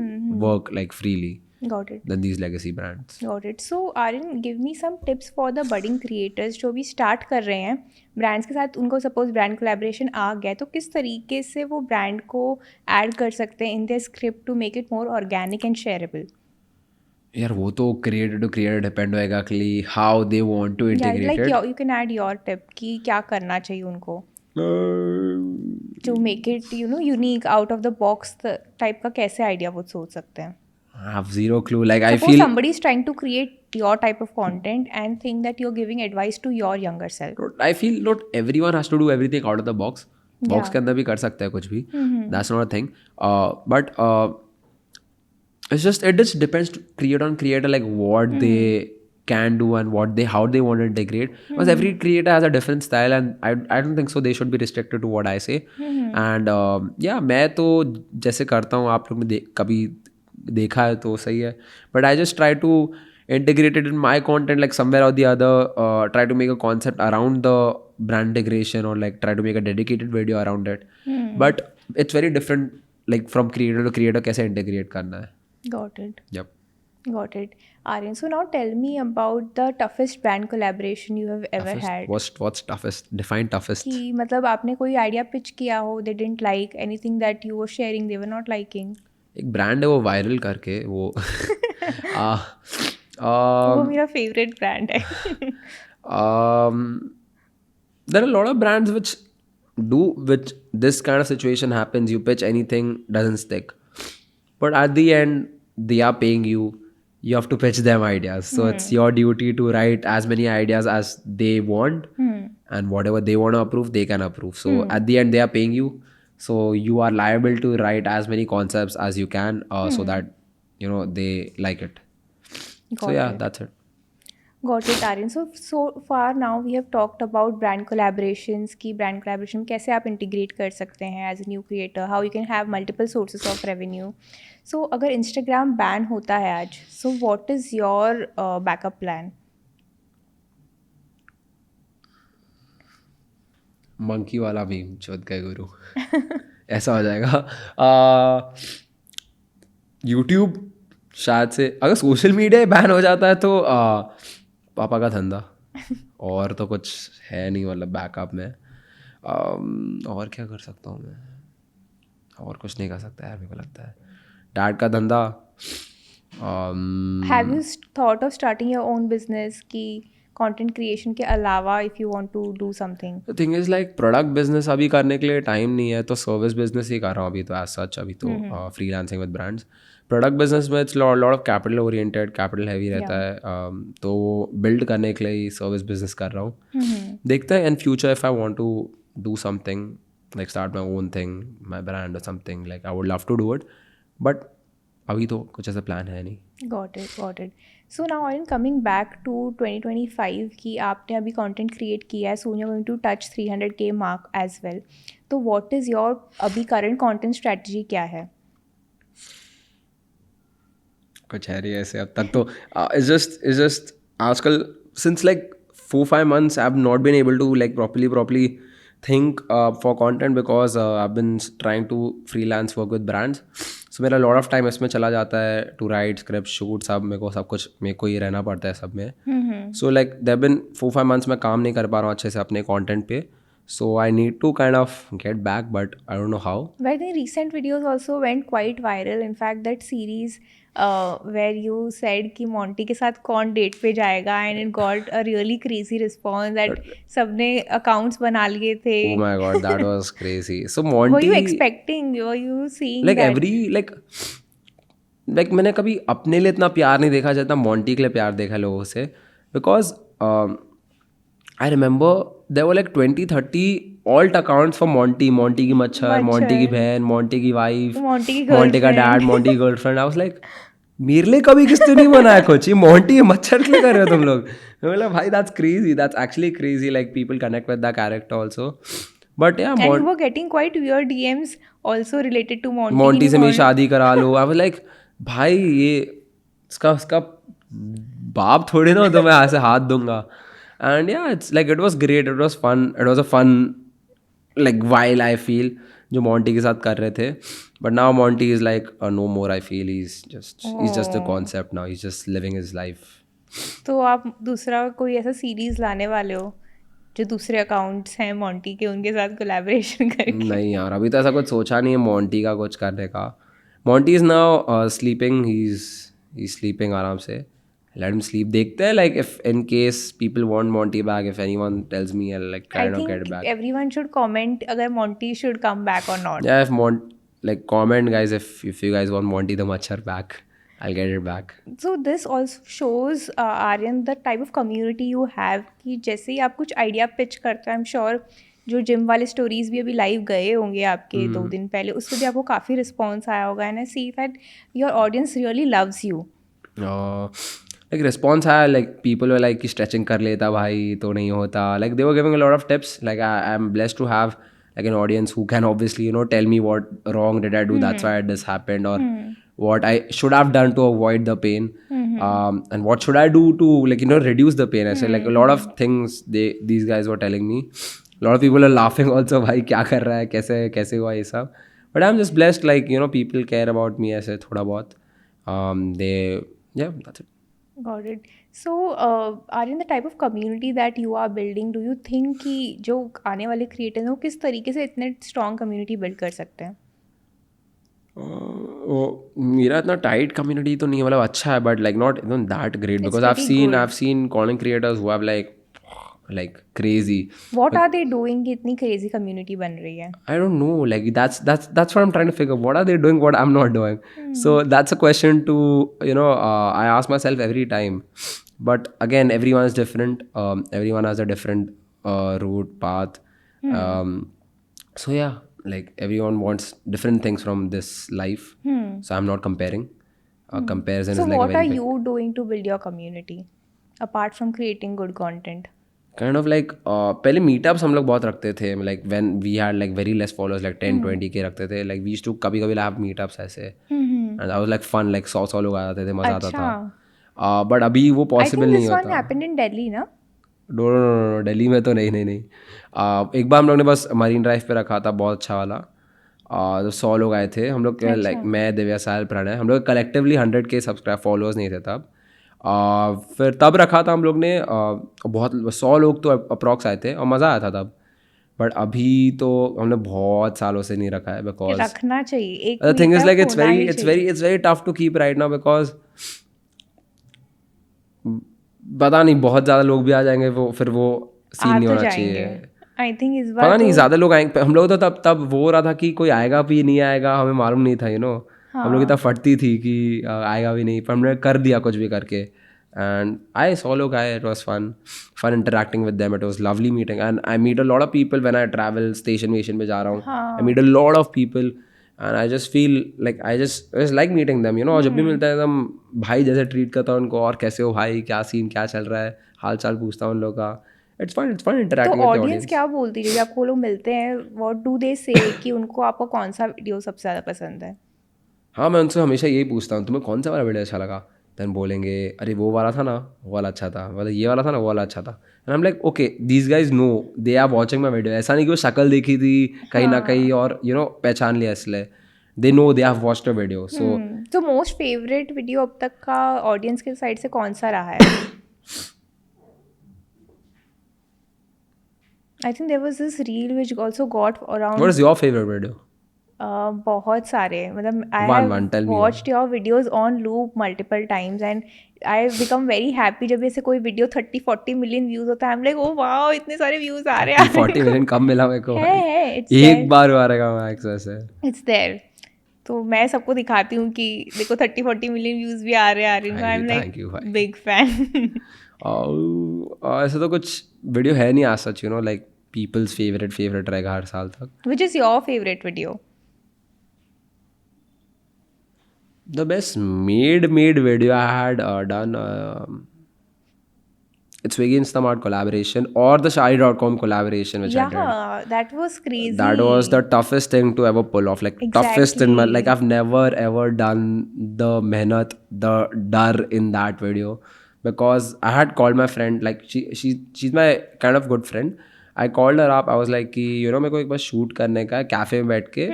work like freely. Got it. than these legacy brands. Got it. So Aryan, give me some tips for the budding creators जो भी start कर रहे हैं brands के साथ. उनको suppose brand collaboration आ गया तो किस तरीके से वो ब्रांड को ऐड कर सकते हैं in their script to make it more organic and shareable. यार वो तो क्रिएटर टू क्रिएटर डिपेंड होएगा कि how they want to integrate like it. You can add your tip कि क्या करना चाहिए उनको to make it unique out of the box type का. कैसे आइडिया वो सोच सकते हैं? I have zero clue. Like I Suppose feel somebody is trying to create your type of content and think that you're giving advice to your younger self. not everyone has to do everything out of the box. Box Yeah. के अंदर भी कर सकते हैं कुछ भी. That's not a thing. But it just depends to creator on creator, like what they can do and how they want to integrate. Because every creator has a different style, and I don't think so they should be restricted to what I say. And yeah, मैं तो जैसे करता हूँ आप लोग ने कभी देखा है तो सही है. But I just try to integrate it in my content, like somewhere or the other. Try to make a concept around the brand integration, or like try to make a dedicated video around it. But it's very different, like from creator to creator कैसे integrate करना है. Got it. Yep. Got it. Aryan, so now tell me about the toughest brand collaboration you have ever had. What's toughest? Define toughest. कि मतलब आपने कोई idea pitch किया हो, they didn't like anything that you were sharing, they were not liking. एक brand है वो viral करके वो वो मेरा फेवरेट ब्रांड है. there are a lot of brands which this kind of situation happens. You pitch anything, doesn't stick, but at the end they are paying you. You have to pitch them ideas, so it's your duty to write as many ideas as they want, and whatever they want to approve they can approve. So at the end they are paying you, so you are liable to write as many concepts as you can, so that they like it. So yeah, that's it. Got it, Aryan. So far now we have talked about brand collaborations कि brand collaboration कैसे आप integrate कर सकते हैं as a new creator, how you can have multiple sources of revenue. So अगर Instagram ban होता है आज, so what is your backup plan? Monkey वाला भी चौथ गए गुरु ऐसा हो जाएगा. यूट्यूब शायद से अगर सोशल मीडिया बैन हो जाता है तो पापा का धंधा और तो कुछ है नहीं, मतलब बैकअप में. और क्या कर सकता हूँ मैं? और कुछ नहीं कर सकता यार, मेरे को लगता है डैड का धंधा. Have you thought of starting your own business कि content creation के अलावा if you want to do something? The thing is like product business अभी करने के लिए टाइम नहीं है, तो सर्विस बिजनेस ही कर रहा हूँ अभी तो एज सच. अभी तो freelancing with brands. Product business में it's lot of capital oriented, capital heavy रहता है. तो वो बिल्ड करने के लिए ही सर्विस बिजनेस कर रहा हूँ. देखते हैं in future if I want to do something like start my own thing, my brand और something, like I would love to do it, but अभी तो कुछ ऐसा प्लान है नहीं. Got it. So now Aryan, coming back to 2025 कि आपने अभी content create किया है, soon you're going to touch 300K mark as well. तो what is your अभी current content strategy क्या है? कुछ है नहीं ऐसे अब तक तो. It's just आजकल since like 4-5 months I've not been able to like properly think for content because I've been trying to freelance work with brands. So मेरा लॉट ऑफ टाइम इसमें चला जाता है टू राइट स्क्रिप्ट शूट सब कुछ मेरे को ही रहना पड़ता है सब में. So like there been 4-5 months मैं काम नहीं कर पा रहा हूँ अच्छे से अपने कंटेंट पे. So I need to kind of get back, but I don't know how. But the recent videos also went quite viral. In fact, that series where you said कि मोंटी के साथ कौन डेट पे जाएगा and it got a really crazy response that सबने accounts बना लिए थे. Oh my god, that was crazy. So Monty. Were you expecting? Were you seeing like that? every like मैंने कभी अपने लिए इतना प्यार नहीं देखा जितना मोंटी के लिए प्यार देखा लोगों से. Because I remember there were like 20-30 alt accounts for Monty. Monty की मच्छर, Monty की बहन, Monty की वाइफ, Monty का डैड, Monty की गर्लफ्रेंड. I was like मेरे लिए कभी किसने नहीं बनाया कुछ, ये Monty ये मच्छर क्यों कर रहे हो तुम लोग? मैं बोला भाई that's crazy, that's actually crazy. Like people connect with that character also. But yeah, and you were getting quite weird DMs also related to Monty. Monty से मेरी शादी करा लो. I was like भाई ये इसका बाप थोड़ी ना, तो मैं ऐसे हाथ दूंगा. And yeah, it's like it was great, it was fun, it was a fun like while I feel जो मोंटी के साथ कर रहे थे. But now Monty is like no more. I feel he's just a concept now. He's just living his life. तो आप दूसरा कोई ऐसा सीरीज लाने वाले हो जो दूसरे अकाउंट्स हैं मॉन्टी के उनके साथ कोलैबोरेशन करके? नहीं यार, अभी तो ऐसा कुछ सोचा नहीं है मॉन्टी का कुछ करने का. Monty is now sleeping. He sleeping आराम से. Let him sleep. देखते हैं like if in case people want Monty back, if anyone tells me, I'll like I kind of get think back. everyone should comment अगर Monty should come back or not. Yeah, like comment guys if you guys want Monty the Machhar back, I'll get it back. So this also shows Aryan the type of community you have कि जैसे ही आप कुछ idea pitch करते हो, I'm sure जो gym वाले stories भी अभी लाइव गए होंगे आपके 2 दिन पहले, उससे भी आपको काफ़ी रिस्पॉन्स आया होगा. And I see that your audience really loves you. Like response है, like people were like कि stretching कर लेता भाई तो नहीं होता. Like they were giving a lot of tips. Like I'm blessed to have like an audience who can obviously tell me what wrong did I do, that's why this happened, or what I should have done to avoid the pain, and what should I do to like reduce the pain. I said like a lot of things these guys were telling me. A lot of people are laughing also, भाई क्या कर रहा है, कैसे हुआ ये सब. But I'm just blessed, like people care about me ऐसे थोड़ा बहुत. That's it. Got it. So, Aryan, the type of community that you are building, do you think कि जो आने वाले creators हैं वो किस तरीके से इतने strong community build कर सकते हैं? मेरा इतना टाइट कम्युनिटी तो नहीं है, मतलब अच्छा है but like not even that great because I've seen content creators who have like crazy. What are they doing कि इतनी crazy community बन रही है? I don't know, like that's what I'm trying to figure. What are they doing what I'm not doing? So that's a question to I ask myself every time. But again, everyone is different. Everyone has a different route path. So yeah, like everyone wants different things from this life. So I'm not comparing. Comparison So is like what a very are big, you doing to build your community apart from creating good content? kind of like पहले meetups हम लोग बहुत रखते थे, like when we had like very less followers, like 10-20 के रखते थे, like we used to कभी have meetups ऐसे, and that was like fun, like 100 लोग आ जाते थे, मजा आता था. But अभी वो I possible think नहीं this होता. one happened in Delhi, ना? No, दिल्ली में तो नहीं. एक बार हम लोग ने बस मरीन ड्राइव पे रखा था, बहुत अच्छा वाला. तो 100 लोग आए थे हम लोग, लाइक मैं, दिव्या, साहिल, प्रणय, हम लोग कलेक्टिवली 100K सब्सक्राइब फॉलोअर्स नहीं थे तब. फिर तब रखा था हम लोग ने, बहुत 100 लोग तो अप्रॉक्स आए थे और मज़ा आया था तब. बट अभी तो हमने बहुत सालों से नहीं रखा है बिकॉज रखना चाहिए. एक the thing is like meetup होना ही चाहिए. it's very tough to keep right now because पता नहीं बहुत ज़्यादा लोग भी आ जाएंगे, फिर वो सीन नहीं होना चाहिए. आई थिंक इस बार पता नहीं ज़्यादा लोग आएंगे. हम लोग तो तब वो हो रहा था कि कोई आएगा भी नहीं आएगा, हमें मालूम नहीं था हम लोग की तब फटती थी कि आएगा भी नहीं, पर हमने कर दिया कुछ भी करके. एंड आई 100 लोग आए. It was fun interacting with them. It was lovely meeting and I meet a lot of people when I travel. Station पे जा रहा हूँ, I meet a lot of people and I just feel like I just like meeting them. और जब भी मिलता है एकदम भाई जैसे ट्रीट करता हूँ उनको, और कैसे हो भाई, क्या सीन, क्या चल रहा है, हाल चाल पूछता हूँ उन लोगों का. It's fun interacting तो with the ऑडियंस audience. क्या बोलती है जब आपको लोग मिलते हैं? व्हाट डू दे से कि उनको आपका कौन सा वीडियो सबसे ज़्यादा पसंद है? हाँ, मैं उनसे हमेशा यही पूछता हूँ, तुम्हें कौन सा वाला वीडियो अच्छा लगा. देन बोलेंगे अरे वो वाला था ना, वो वाला अच्छा था, मतलब ये वाला था ना, वो वाला अच्छा था. And I am like okay, these guys know, they are watching my video. ऐसा नहीं कि वो शक्ल देखी थी कहीं ना कहीं और पहचान लिया, इसलिए they know they have watched a video. तो मोस्ट फेवरेट वीडियो अब तक का ऑडियंस के साइड से कौन सा रहा है? I think there was this reel which also got around. What is your favorite video? बहुत सारे, मतलब I One, have tell me watched your videos on loop multiple times and I become very happy जब ऐसे कोई video 30-40 million views होता है. I'm like, oh wow, इतने सारे व्यूज आ रहे हैं. 40 मिलियन कम मिला मेरे को. है, it's एक there. बार आ रहेगा मैक्स ऐसे. It's there. तो मैं सबको दिखाती हूँ कि देखो 30-40 मिलियन व्यूज भी आ रहे हैं. I'm like big fan. ऐसा तो कुछ वीडियो है नहीं आज सच, लाइक पीपल्स फेवरेट रहेगा हर साल तक. Which is your favorite video? The best made video I had done, it's Swiggy Instamart collaboration or the Shari.com collaboration which I did. Yeah, that was crazy. That was the toughest thing to ever pull off, like toughest in my, like I've never ever done the mehnat, the dar in that video, because I had called my friend, like she's my kind of good friend. I called her up, I was like कि मेरे को एक बार shoot करने का है cafe में बैठ के,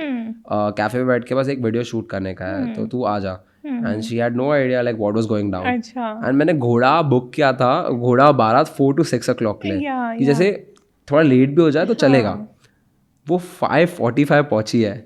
कैफे में बैठ के बस एक वीडियो शूट करने का है, तो तू आ जा. And she had no idea like what was going down. अच्छा. एंड मैंने घोड़ा बुक किया था, घोड़ा 4 to 6 o'clock के लिए, कि जैसे थोड़ा लेट भी हो जाए तो चलेगा. वो 5:45 पहुंची है,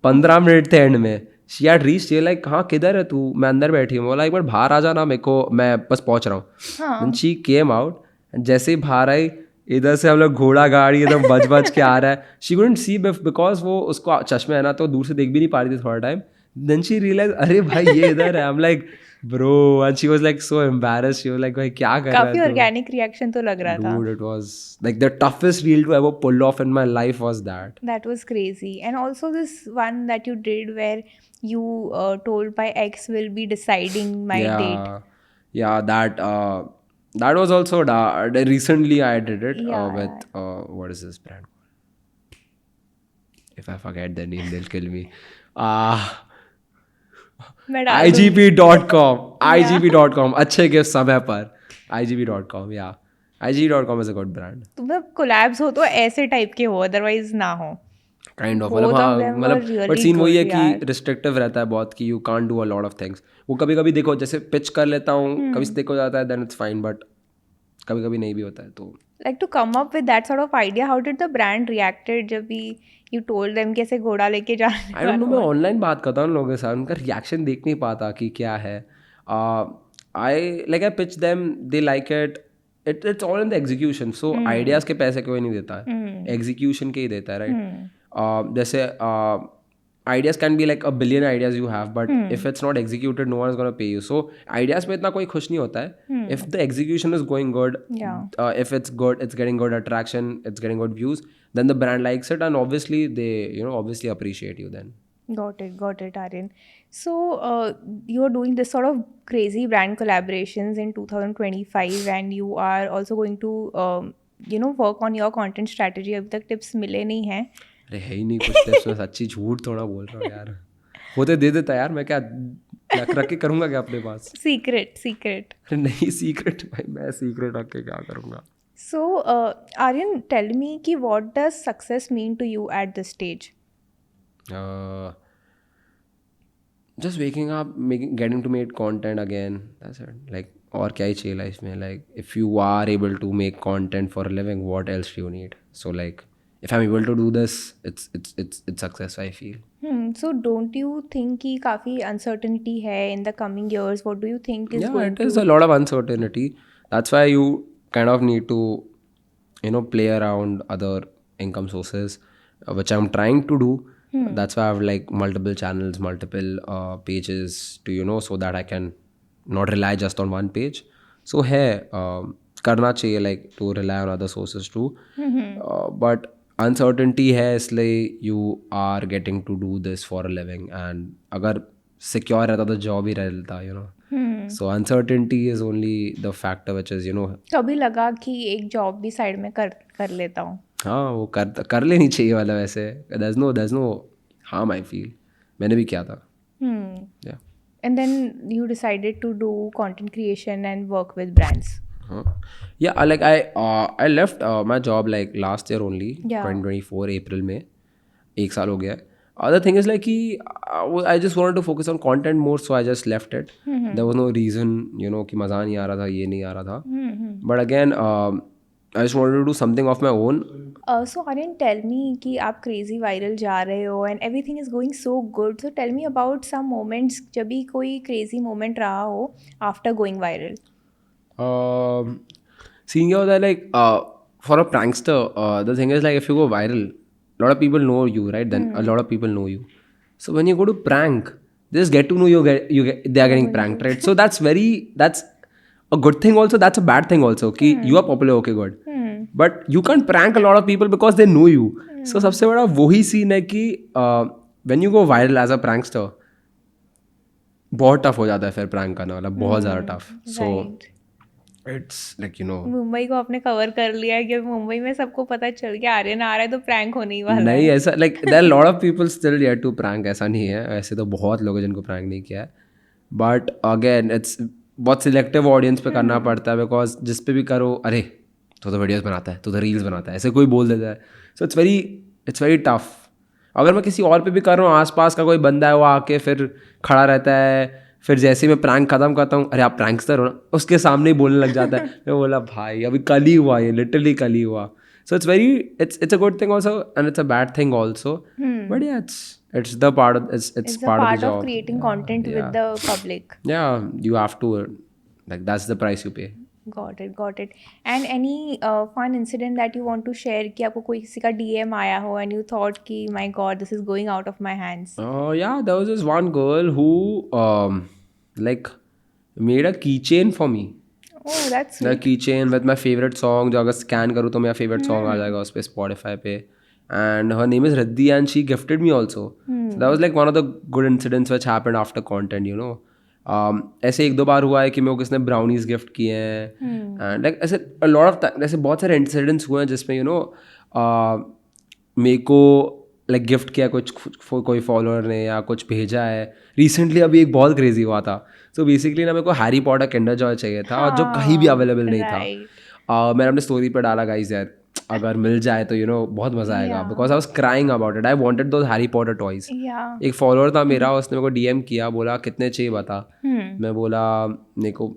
15 मिनट थे एंड में. शी हैड रीच्ड, ये लाइक हाँ किधर है तू, मैं अंदर बैठी हूँ. बोला एक बार बाहर आ जाना, मेरे को मैं बस पहुंच रहा हूँ. एंड शी केम आउट, जैसे ही बाहर आई, इधर से हम लोग घोड़ा गाड़ी एकदम बज बज के आ रहा है. शी कुडंट सी बिकॉज वो उसको चश्मे है ना, तो दूर से देख भी नहीं पा रही थी थोड़ा टाइम. देन शी रियलाइज अरे भाई ये इधर है. आई am like bro, and she was like so embarrassed. She was like भाई क्या कर रहा है. काफी ऑर्गेनिक रिएक्शन तो लग रहा था. Dude, it was like the toughest reel to ever pull off in my life was that. That was crazy. And also this one that you did where you told my ex will be deciding my date. Yeah, that was also recently I did it Yeah, with what is this brand called? If I forget the name, they'll kill me. मैं डाल दूंगी. IGP.com. IGP.com. अच्छे gift समय पर. IGP.com. Yeah. IGP.com is a good brand. मतलब collabs हो तो ऐसे टाइप के हो, अदरवाइज ना हो. काइंड ऑफ Both of मतलब them मतलब were really बट सीन वही है good, कि यार. रिस्ट्रिक्टिव रहता है बहुत, कि you can't do a lot of things. वो कभी कभी देखो जैसे पिच कर लेता हूँ, कभी स्टिक हो जाता है, देन इट्स फाइन, बट कभी कभी नहीं भी होता है. तो Like to come up with that sort of idea, how did the brand reacted जब भी you told them कि ऐसे घोड़ा लेके जाने आई डोंट नो, मैं ऑनलाइन बात करता हूँ लोगों के साथ, उनका रिएक्शन देख नहीं पाता कि क्या है. I pitch them, they like it. It's all in the execution. So ideas के पैसे कोई नहीं देता है, एग्जीक्यूशन के ही देता है, राइट. जैसे ideas can be like a billion ideas you have, but if it's not executed, no one is going to pay you. So ideas पे इतना कोई खुश नहीं होता है. If the execution is going good, if it's good, it's getting good attraction, it's getting good views, then the brand likes it, and obviously they obviously appreciate you then. Got it, Aryan. So you're doing this sort of crazy brand collaborations in 2025, and you are also going to work on your content strategy. अभी तक tips मिले नहीं हैं. अरे है ही नहीं कुछ tips में, सच्ची झूठ थोड़ा बोल रहा हूँ यार. होते दे देता यार, मैं क्या रख के करूँगा क्या अपने पास. Secret. नहीं सीक्रेट भाई, मैं सीक्रेट रख के क्या करूँगा. So Aryan, tell me कि what does success mean to you at this stage? Just waking up, getting to make content again. That's it. Like और क्या ही चाहिए लाइफ में. Like if you are able to make content for a living, what else do you need? So like if I'm able to do this, it's success, I feel. So don't you think कि काफ़ी uncertainty है in the coming years? What do you think is Yeah, going it is a lot of uncertainty. That's why you kind of need to play around other income sources, which I'm trying to do. That's why I have like multiple channels, multiple pages to so that I can not rely just on one page. So है करना चाहिए, like to rely on other sources too. But uncertainty है, इसलिए you are getting to do this for a living. And अगर secure रहता तो job ही रहता, So uncertainty is only the factor which is कभी लगा कि एक जॉब भी साइड में कर लेता हूँ. हाँ वो कर लेनी चाहिए वाला. वैसे there's no harm, I feel. मैंने भी किया था. Yeah. And then you decided to do content creation and work with brands. Yeah, like I left my job like last year only. Yeah. 2024 April में. एक साल हो गया है. Other thing is like कि I just wanted to focus on content more, so I just left it. There was no reason कि मज़ा नहीं आ रहा था, ये नहीं आ रहा था. But again I just wanted to do something of my own. So Aryan, tell me कि आप crazy viral जा रहे हो and everything is going so good. So tell me about some moments जब भी कोई crazy moment रहा हो after going viral. Seeing how that like for a prankster, the thing is like if you go viral, a lot of people know you, right? Then a lot of people know you. So when you go to prank, they just get to know they are getting pranked, right? So that's a good thing also. That's a bad thing also. कि you are popular, okay, good. But you can't prank a lot of people because they know you. So सबसे बड़ा वही scene है कि when you go viral as a prankster, बहुत tough हो जाता है फिर प्रैंक करना वाला, बहुत ज़्यादा tough. So it's like Mumbai को आपने कवर कर लिया है कि मुंबई में सबको पता चल गया आर्यन आ रहा है तो प्रैंक होने ही वाला है. नहीं ऐसा like there are lot of people still yet to prank. ऐसा नहीं है, ऐसे तो बहुत लोग हैं जिनको प्रैंक नहीं किया है. बट अगेन इट्स बहुत सिलेक्टिव ऑडियंस पे करना पड़ता है, बिकॉज जिस पे भी करो अरे तो वीडियोस बनाता है, तो रील्स बनाता है, ऐसे कोई बोल देता है. सो इट्स वेरी टफ. अगर मैं किसी और पे भी कर रहा हूँ, आसपास का कोई बंदा है वो आके फिर खड़ा रहता है, फिर जैसे ही मैं प्रैंक खत्म करता हूँ, अरे आप प्रैंकस्टर हो ना, उसके सामने ही बोलने लग जाता है. मैं बोला भाई अभी कल ही हुआ, ये लिटरली कल ही हुआ. So it's a good thing also, and it's a bad thing also. But yeah, it's the part of it's It's a part of part the of job. creating content with the public. Yeah, you have to like that's the price you pay. Got it. And any fun incident that you want to share कि आपको कोई किसी का DM आया हो and you thought कि my God, this is going out of my hands. Yeah, there was this one girl who like made a keychain for me. Oh, that's The sweet. keychain with my favorite song. जो अगर scan करूँ तो मेरा favorite song आ जाएगा उस पे Spotify पे. And her name is Riddhi and she gifted me also. So that was like one of the good incidents which happened after content, you know. ऐसे एक दो बार हुआ है कि मेरे को किसने ब्राउनीज गिफ्ट किए हैं. एंड लाइक ऐसे a lot of time, ऐसे बहुत सारे इंसिडेंट्स हुए हैं जिसमें यू नो मेरे को लाइक गिफ्ट किया कोई फॉलोअर ने या कुछ भेजा है. रिसेंटली अभी एक बहुत क्रेजी हुआ था. सो बेसिकली ना मेरे को हैरी पॉटर किंडर जॉय चाहिए था जो कहीं भी अवेलेबल नहीं था. मैंने अपने स्टोरी पर डाला गाइस यार अगर मिल जाए तो यू नो बहुत मजा आएगा. Because I was crying about it. I wanted those Harry Potter toys. Yeah. एक फॉलोअर था मेरा, उसने मेरे को DM किया, बोला कितने चाहिए बता. मैं बोला मेरे को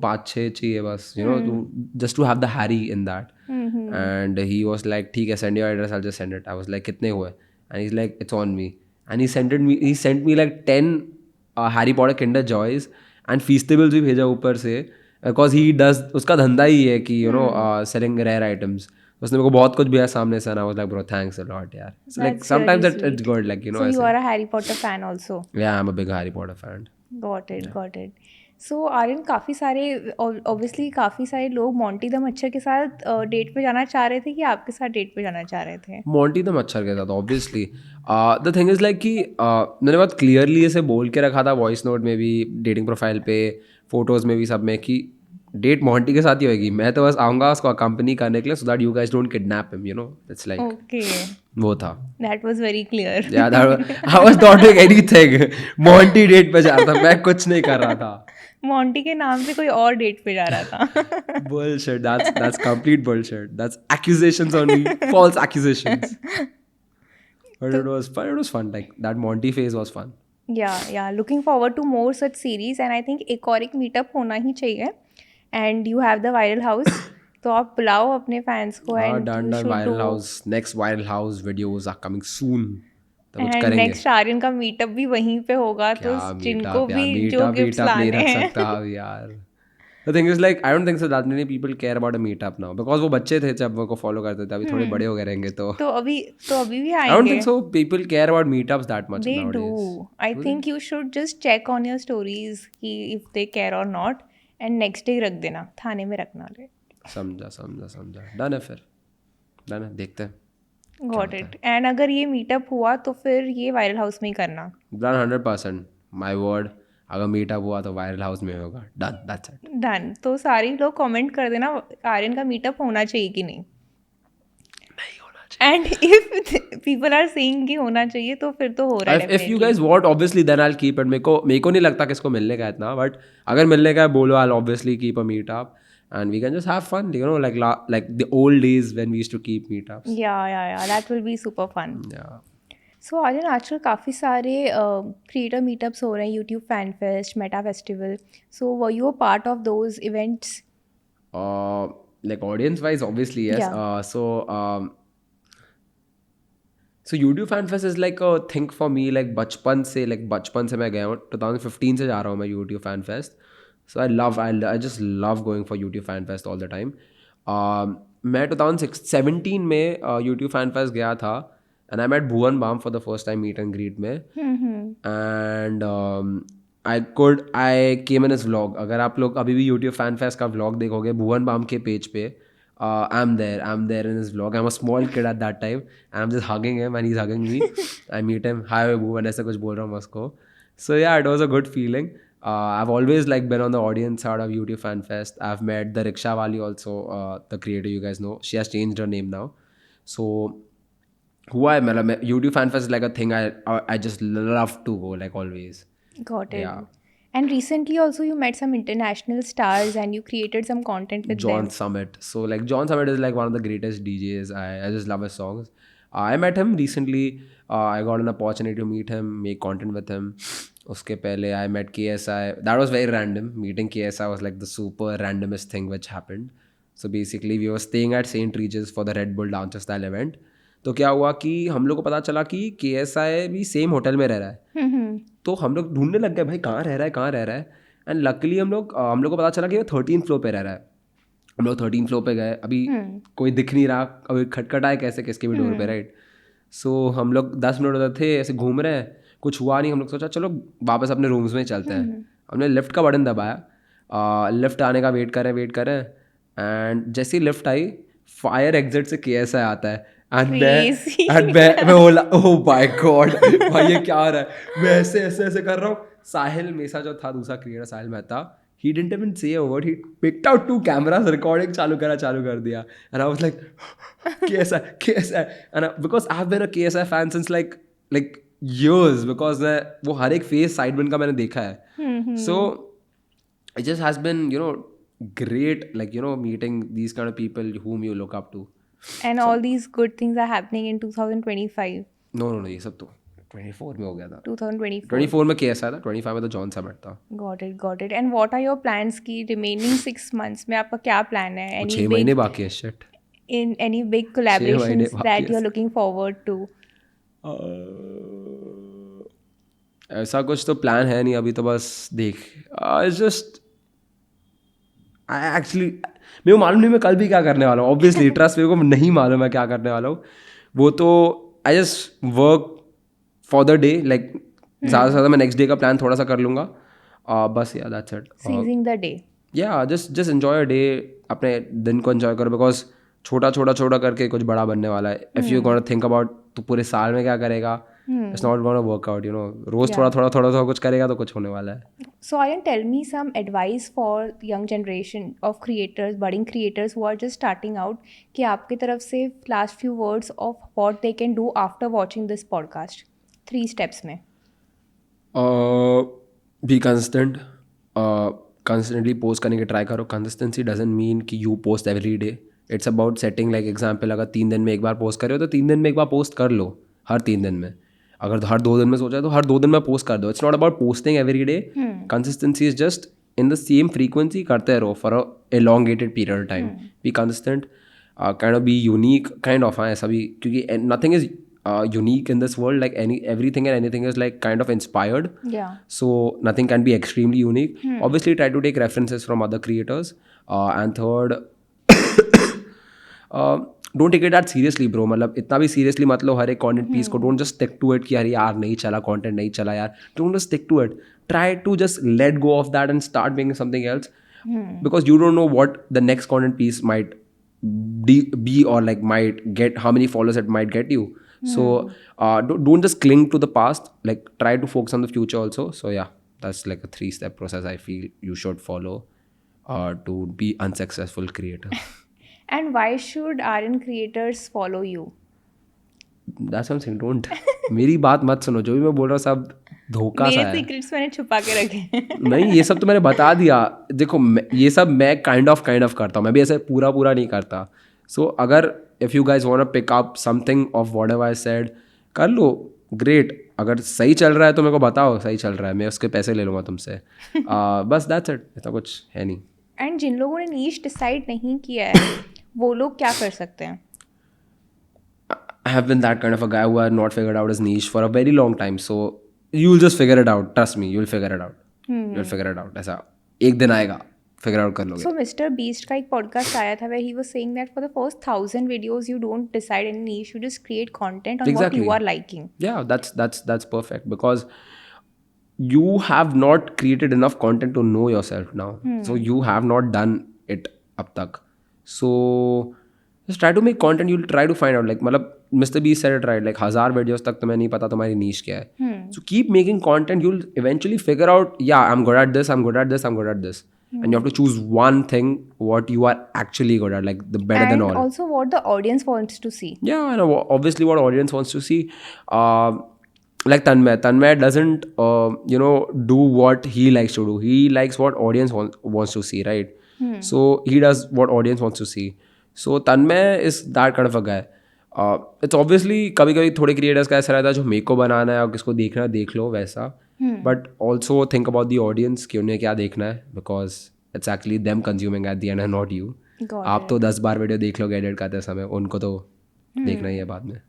5-6 चाहिए बस, you know, just to have the Harry in that. And he was like ठीक है, send your address, I just send it. I was like कितने हुए? And he is like it's on me. And he sent me like 10 Harry Potter Kinder Joys and Feastables भी भेजा ऊपर से. Because he does, उसका धंधा ही है कि you know selling rare items. उसने मेरे को बहुत कुछ भेजा सामने से. I was like bro thanks a lot यार. Like sometimes it's good like you know. So you are a Harry Potter fan also. Yeah, I'm a big Harry Potter fan. Got it. So Aryan, काफ़ी सारे obviously काफ़ी सारे लोग Monty the मच्छर के साथ date पे जाना चाह रहे थे कि आपके साथ डेट पे जाना चाह रहे थे? मोंटी द मच्छर के साथ obviously. The thing is like कि मैंने बहुत क्लियरली ऐसे बोल के रखा था वॉइस नोट में भी, डेटिंग प्रोफाइल पे, फोटोज़ में भी, सब में, कि डेट मोंटी के साथ ही होगी. मैं तो बस आऊँगा उसको अकम्पनी करने के लिए so that you guys don't kidnap him, you know. It's like okay, वो था. That was very clear. Yeah, I was not doing anything. Monty date पे जा रहा था, मैं कुछ नहीं कर रहा था. मोंटी के नाम से कोई और डेट पे जा रहा था. Bullshit. That's complete bullshit. That's accusations on me. False accusations. But it was fun. It was fun. Like that Monty phase was fun. Yeah. Looking forward to more such series and I think एक और एक meetup होना ही चाहिए. And you have the viral house. तो आप बुलाओ अपने fans को and Done. you should Viral do. House. Next Viral House videos are coming soon. तो कुछ And करेंगे. next आर्यन का मीटअप भी वहीं पे होगा तो क्या जिनको meetup यार, भी जो meetup गिफ्ट्स नहीं लाने रख हैं. सकता अब यार. The thing is like I don't think so that many people care about a meetup now because वो बच्चे थे जब मेरे को फॉलो करते थे. अभी थोड़े बड़े हो गए रहेंगे तो. तो अभी भी I don't आएंगे. think so people care about meetups that much They nowadays. do. I think you should just check on your stories कि if they care or not and next day रख देना, थाने में रखना ले. समझा. डन है फिर. डन है, देखते हैं. Got it. And अगर ये मीटअप हुआ तो फिर ये वायरल हाउस में ही करना. डन 100%. My word. अगर मीटअप हुआ तो वायरल हाउस में होगा. डन. That's it. डन. तो सारे लोग कमेंट कर देना आर्यन का मीटअप होना चाहिए कि नहीं. And if people are saying कि होना चाहिए तो फिर तो हो रहा है. If you guys want, obviously then I'll keep it. मेरे को नहीं लगता किसको मिलने का इतना, बट अगर मिलने का है बोलो, I'll obviously keep a meetup and we can just have fun, you know, like the old days when we used to keep meetups. Yeah. That will be super fun. Yeah. सो आर्यन, आजकल काफ़ी सारे creator meetups हो रहे हैं, YouTube fan fest, Meta festival. So were you a part of those events? Like audience wise, obviously yes. Yeah. So YouTube Fan Fest is like a thing for me. Like बचपन से मैं गया हूँ. 2015 से जा रहा हूँ मैं YouTube Fan Fest. So I just love going for YouTube Fan Fest all the time. मैं 2017 में YouTube Fan Fest गया था and I met Bhuvan Bam for the first time meet and greet में. And I came in his vlog. अगर आप लोग अभी भी YouTube Fan Fest का vlog देखोगे Bhuvan Bam के पेज पे, I'm there in his vlog. I'm a small kid at that time. I'm just hugging him and he's hugging me. I meet him, hi Bhuvan, ऐसा कुछ बोल रहा हूँ उसको. So yeah, it was a good feeling. I've always like been on the audience side of YouTube Fan Fest. I've met the Ricksha Wali also, the creator you guys know. She has changed her name now. So YouTube Fan Fest is like a thing I just love to go, like always. Got it. Yeah. And recently also you met some international stars and you created some content with John them. Summit. So like John Summit is like one of the greatest DJs. I just love his songs. I met him recently. I got an opportunity to meet him, make content with him. उसके पहले I met KSI. That was very random. Meeting KSI was like the super randomest thing which happened. So basically we were staying at St. Regis for the Red Bull Dancer Style event. तो क्या हुआ कि हम लोग को पता चला कि KSI भी सेम होटल में रह रहा है. तो हम लोग ढूंढने लग गए भाई कहाँ रह रहा है. एंड लकीली हम लोग को पता चला कि वो 13th फ्लोर पे रह रहा है. हम लोग 13th फ्लोर पे गए. अभी कोई दिख नहीं रहा. अभी खटखटाए कैसे किसके भी डोर पे, राइट. सो हम लोग 10 मिनट उधर थे, ऐसे घूम रहे हैं, कुछ हुआ नहीं. हम लोग सोचा चलो वापस अपने रूम्स में चलते हैं. हमने लिफ्ट का बटन दबाया. लिफ्ट आने का वेट कर रहे हैं. एंड जैसे ही लिफ्ट आई, फायर एग्जिट से KSI आता है. एंड मैं बोला ओह माय गॉड भाई ये क्या हो रहा है. मैं ऐसे कर रहा हूँ. साहिल मेसा जो था दूसरा creator, Sahil Mehta, he didn't even say a word. He picked out 2 cameras, recording चालू कर दिया. And I was like KSI. And because I've been a KSI fan since like years, because वो हर एक फेस साइडबन का मैंने देखा है. So it just has been great, like meeting these kind of people whom you look up to. And all these good things are happening in 2025. No, ये सब तो 24 में हो गया था. 2024. 24 में KSI था, 25 में तो जॉन समिट था. Got it. And what are your plans की remaining 6 months में आपका क्या plan है? 6 महीने बाकी है. Shit. In any big collaborations बाकी that है. you're looking forward to? ऐसा कुछ तो प्लान है नहीं अभी. तो बस देख, इट्स जस्ट आई एक्चुअली मेरे को मालूम नहीं मैं कल भी क्या करने वाला हूँ. ऑब्वियसली ट्रस्ट, मेरे को नहीं मालूम मैं क्या करने वाला हूँ. वो तो I just work for the day. Like ज़्यादा से ज़्यादा मैं नेक्स्ट डे का प्लान थोड़ा सा कर लूँगा. बस या that's it. Seizing the day. या जस्ट एन्जॉय अ डे. अपने दिन को एन्जॉय करो, बिकॉज छोटा करके कुछ बड़ा बनने वाला है. If you gonna think about तो पूरे साल में क्या करेगा, it's not gonna work out. रोज थोड़ा कुछ करेगा तो कुछ होने वाला है. So Aryan, tell me some advice for young generation of creators, budding creators who are just starting out, कि आपकी तरफ से last few words of what they can do after watching this podcast. 3 steps में. Be consistent. Consistently post करने की try करो. Consistency doesn't mean कि you post every day. It's about setting like example. अगर 3 दिन में एक बार पोस्ट कर रहे हो तो 3 दिन में एक बार पोस्ट कर लो, हर 3 दिन में. अगर हर 2 दिन में सोचा है तो हर 2 दिन में पोस्ट कर दो. It's not about posting every day. Consistency is just in the same frequency करते रहो for a elongated period of time. Be consistent, kind of be unique kind of. हाँ ऐसा भी, क्योंकि nothing is unique in this world. Like everything and anything is like kind of inspired. Yeah. So nothing can be extremely unique. Obviously try to take references from other creators. And third, don't take it that seriously bro. मतलब इतना भी seriously मत लो हर एक content piece को. Don't just stick to it कि यार नहीं चला content, नहीं चला यार. Don't just stick to it. Try to just let go of that and start making something else. Because you don't know what the next content piece might be or like might get, how many followers it might get you. So don't just cling to the past. Like try to focus on the future also. So yeah, that's like a 3-step process I feel you should follow to be unsuccessful creator. And why should Aryan creators follow you? That's something. Don't. मेरी बात मत सुनो. जो भी मैं बोल रहा हूँ सब धोखा सा है. मेरे सीक्रेट्स मैंने छुपा के रखे. नहीं, ये सब तो मैंने बता दिया. देखो ये सब मैं काइंड ऑफ करता हूँ. मैं भी ऐसे पूरा नहीं करता. सो अगर if you guys want to pick up something of whatever I said, कर लो, ग्रेट. अगर सही चल रहा है तो मेरे को बताओ सही चल रहा है, मैं उसके पैसे ले लूँगा तुमसे. बस दैट्स इट. इतना कुछ है नहीं. एंड जिन लोगों ने नीश डिसाइड नहीं किया है वो लोग क्या कर सकते हैं? I have been that kind of a guy who had not figured out his niche for a very long time. So you'll just figure it out. Trust me, you'll figure it out. You'll figure it out. ऐसा एक दिन आएगा, figure out कर लोगे. So Mr. Beast का एक podcast आया था where he was saying that for the first 1000 videos you don't decide any niche, you just create content on Exactly. what you are liking. Yeah, that's perfect because you have not created enough content to know yourself now. So you have not done it अब तक. So just try to make content. You'll try to find out. Like मतलब Mr. Beast said it right. Like 1000 videos तक तुम्हें नहीं पता तुम्हारी niche क्या है. So keep making content. You'll eventually figure out. Yeah, I'm good at this. I'm good at this. I'm good at this. And you have to choose one thing what you are actually good at, like the better than all. And also what the audience wants to see. Yeah, I know. Obviously what audience wants to see. like Tanmay doesn't do what he likes to do. He likes what audience wants to see, right? So he does what audience wants to see. So Tanmay is that kind of a guy. It's obviously कभी कभी थोड़े creators का ऐसा रहता है जो मेरे को बनाना है और किसको देखना है देख लो वैसा, but also think about the audience कि उन्हें क्या देखना है, because it's actually them consuming at the end and not you. आप तो 10 बार वीडियो देख लोगे एडिट करते समय, उनको तो देखना ही है बाद में.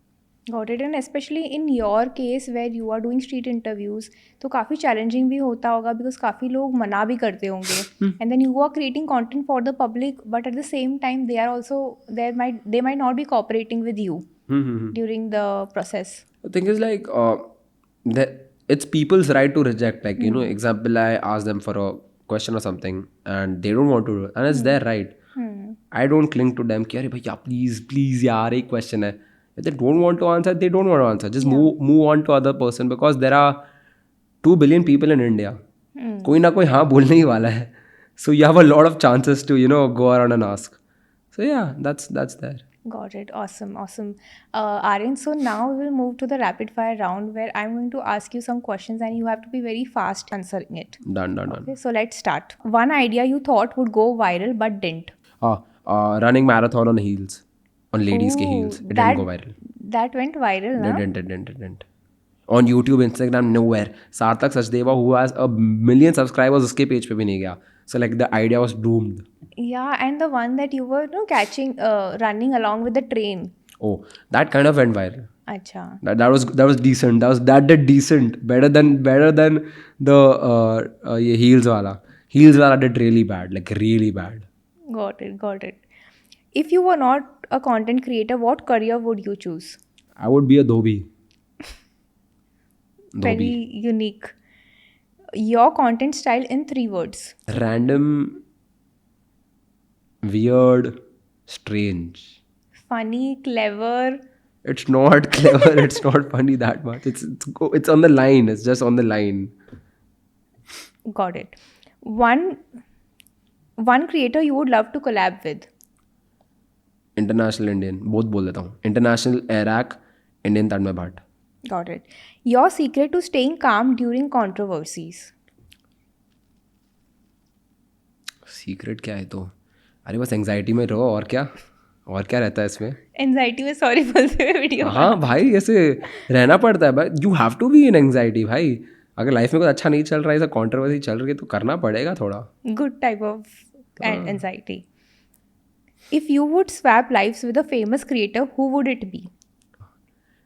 Got it. And especially in your case where you are doing street interviews, तो काफ़ी challenging भी होता होगा because काफ़ी लोग मना भी करते होंगे. And then you are creating content for the public, but at the same time they are also they might not be cooperating with you during the process. The thing is like it's people's right to reject. Like example, I ask them for a question or something and they don't want to do it, and it's their right. I don't cling to them कि अरे भैया please यार एक question है. If they don't want to answer, they don't want to answer. Just move on to other person, because there are 2 billion people in India. कोई ना कोई हाँ बोलने ही वाला है. So you have a lot of chances to go around and ask. So yeah, that's there. Got it. Awesome. Aryan, so now we will move to the rapid fire round where I'm going to ask you some questions and you have to be very fast answering it. Done. Okay, so let's start. One idea you thought would go viral but didn't. Running marathon on heels. On ladies के heels. It didn't go viral. That went viral, na? It didn't. On YouTube, Instagram, nowhere. Sarthak Sachdeva, who has a million subscribers, उसके page पे भी नहीं गया. So like the idea was doomed. Yeah, and the one that you were catching, running along with the train. Oh, that kind of went viral. Acha. That was decent. That did decent. Better than the ये heels वाला. Heels वाला did really bad. Like really bad. Got it. If you were not a content creator, what career would you choose? I would be a dhobi. Very unique. Your content style in 3 words. Random, weird, strange. Funny, clever. It's not clever. It's not funny that much. It's on the line. It's just on the line. Got it. One creator you would love to collab with. International Indian, both बोल देता हूँ. International Iraq, Indian Tanmay Bhatt. Got it. Your secret to staying calm during controversies. Secret क्या है तो? अरे बस anxiety में रहो, और क्या रहता है इसमें? एंजाइटी में सॉरी बोलते हुए वीडियो. हाँ भाई, ऐसे रहना पड़ता है भाई. You have to be in anxiety भाई. अगर लाइफ में कुछ अच्छा नहीं चल रहा है, ऐसा कॉन्ट्रोवर्सी चल रही है, तो करना पड़ेगा थोड़ा. Good type of anxiety. If you would swap lives with a famous creator, who would it be?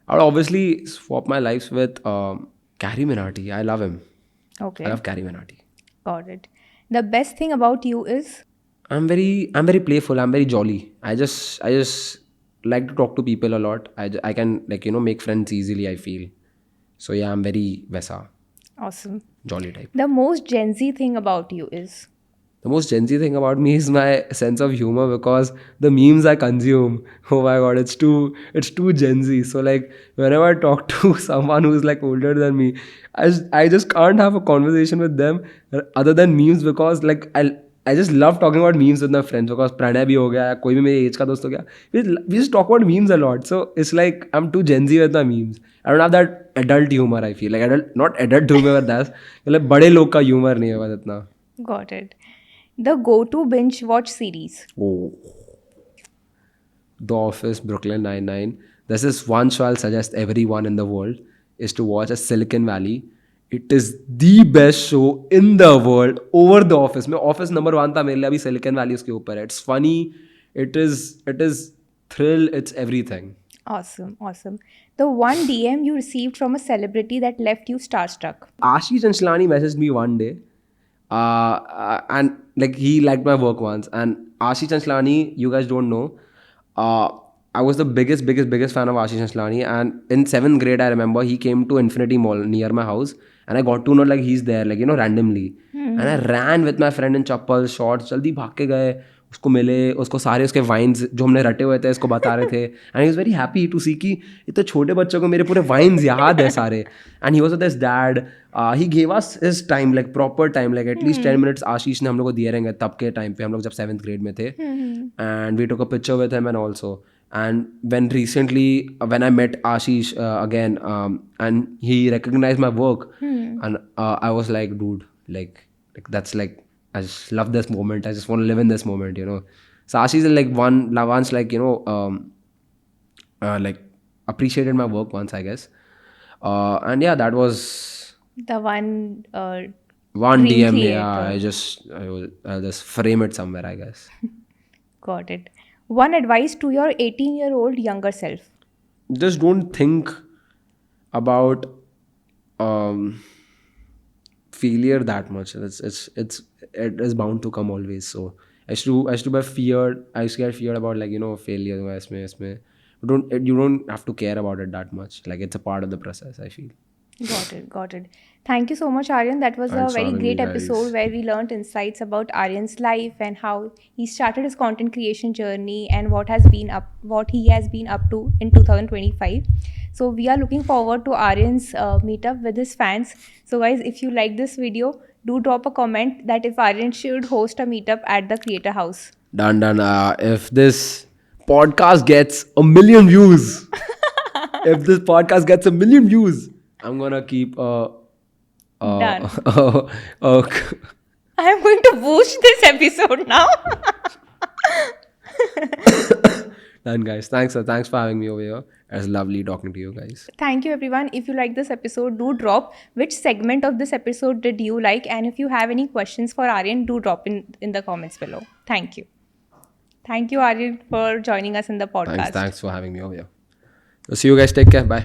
I would obviously swap my lives with Carrie Minati. I love him. Okay. I love Carrie Minati. Got it. The best thing about you is? I'm very playful. I'm very jolly. I just like to talk to people a lot. I can make friends easily, I feel. So yeah, I'm very Vesa. Awesome. Jolly type. The most Gen Z thing about you is? The most Gen Z thing about me is my sense of humor, because the memes I consume, oh my god, it's too Gen Z. So like whenever I talk to someone who's like older than me, I just can't have a conversation with them other than memes, because like I just love talking about memes with my friends, because Pranay bhi ho gaya, koi bhi mere age ka dost ho gaya, we just talk about memes a lot. So it's like I'm too Gen Z with my memes. I don't have that adult humor, I feel like. Not adult humor, but that's मतलब बड़े लोग का humor नहीं है बस इतना. Got it. The go-to binge watch series. Oh. The Office, Brooklyn Nine-Nine. This is one show I'll suggest everyone in the world is to watch, as Silicon Valley. It is the best show in the world over The Office. मैं Office number 1 था मेरे लिए, अभी Silicon Valley उसके ऊपर है. It's funny. It is thrill. It's everything. Awesome. The one DM you received from a celebrity that left you starstruck. Ashish Anslani messaged me one day. And like he liked my work once, and Ashish Anslani, you guys don't know, I was the biggest fan of Ashish Anslani, and in 7th grade I remember he came to Infinity Mall near my house, and I got to know like he's there, like randomly. And I ran with my friend in chappals, shorts, jaldi भाग के गए, उसको मिले, उसको सारे उसके wines जो हमने रटे हुए थे उसको बता रहे थे, and he was very happy to see कि इतने छोटे बच्चों को मेरे पूरे वाइन्स याद है सारे. And he was with his dad. He gave us his time, like proper time, like at least 10 minutes आशीष ने हम लोग को दिए रहेंगे तब के टाइम पे, हम लोग जब 7th grade में थे. And we took a picture with him and also. And when recently, when I met Ashish again, and he recognized my work, and I was like, dude, like that's like, I just love this moment. I just want to live in this moment, you know. So Ashish is like once like, you know, like appreciated my work once, I guess. And yeah, that was The one one dream DM. Yeah, creator. I'll just frame it somewhere, I guess. Got it. One advice to your 18-year-old younger self. Just don't think about um, failure that much. It is bound to come always. So I used to be feared. I used to get feared about, like, you know, failure. You don't have to care about it that much. Like, it's a part of the process, I feel. Got it, got it. Thank you so much, Aryan. That was Thanks a for very having me, great episode guys. where we learned insights about Aryan's life and how he started his content creation journey and what he has been up to in 2025. So we are looking forward to Aryan's meetup with his fans. So guys, if you like this video, do drop a comment that if Aryan should host a meetup at the Creator House. Done. If this podcast gets 1 million views, if this podcast gets 1 million views, I'm gonna keep Done. a I am going to boost this episode now. done, guys. Thanks for having me over here. It was lovely talking to you guys. Thank you, everyone. If you like this episode, do drop which segment of this episode did you like, and if you have any questions for Aryan, do drop in the comments below. Thank you. Thank you, Aryan, for joining us in the podcast. Thanks for having me over here. So see you guys. Take care. Bye.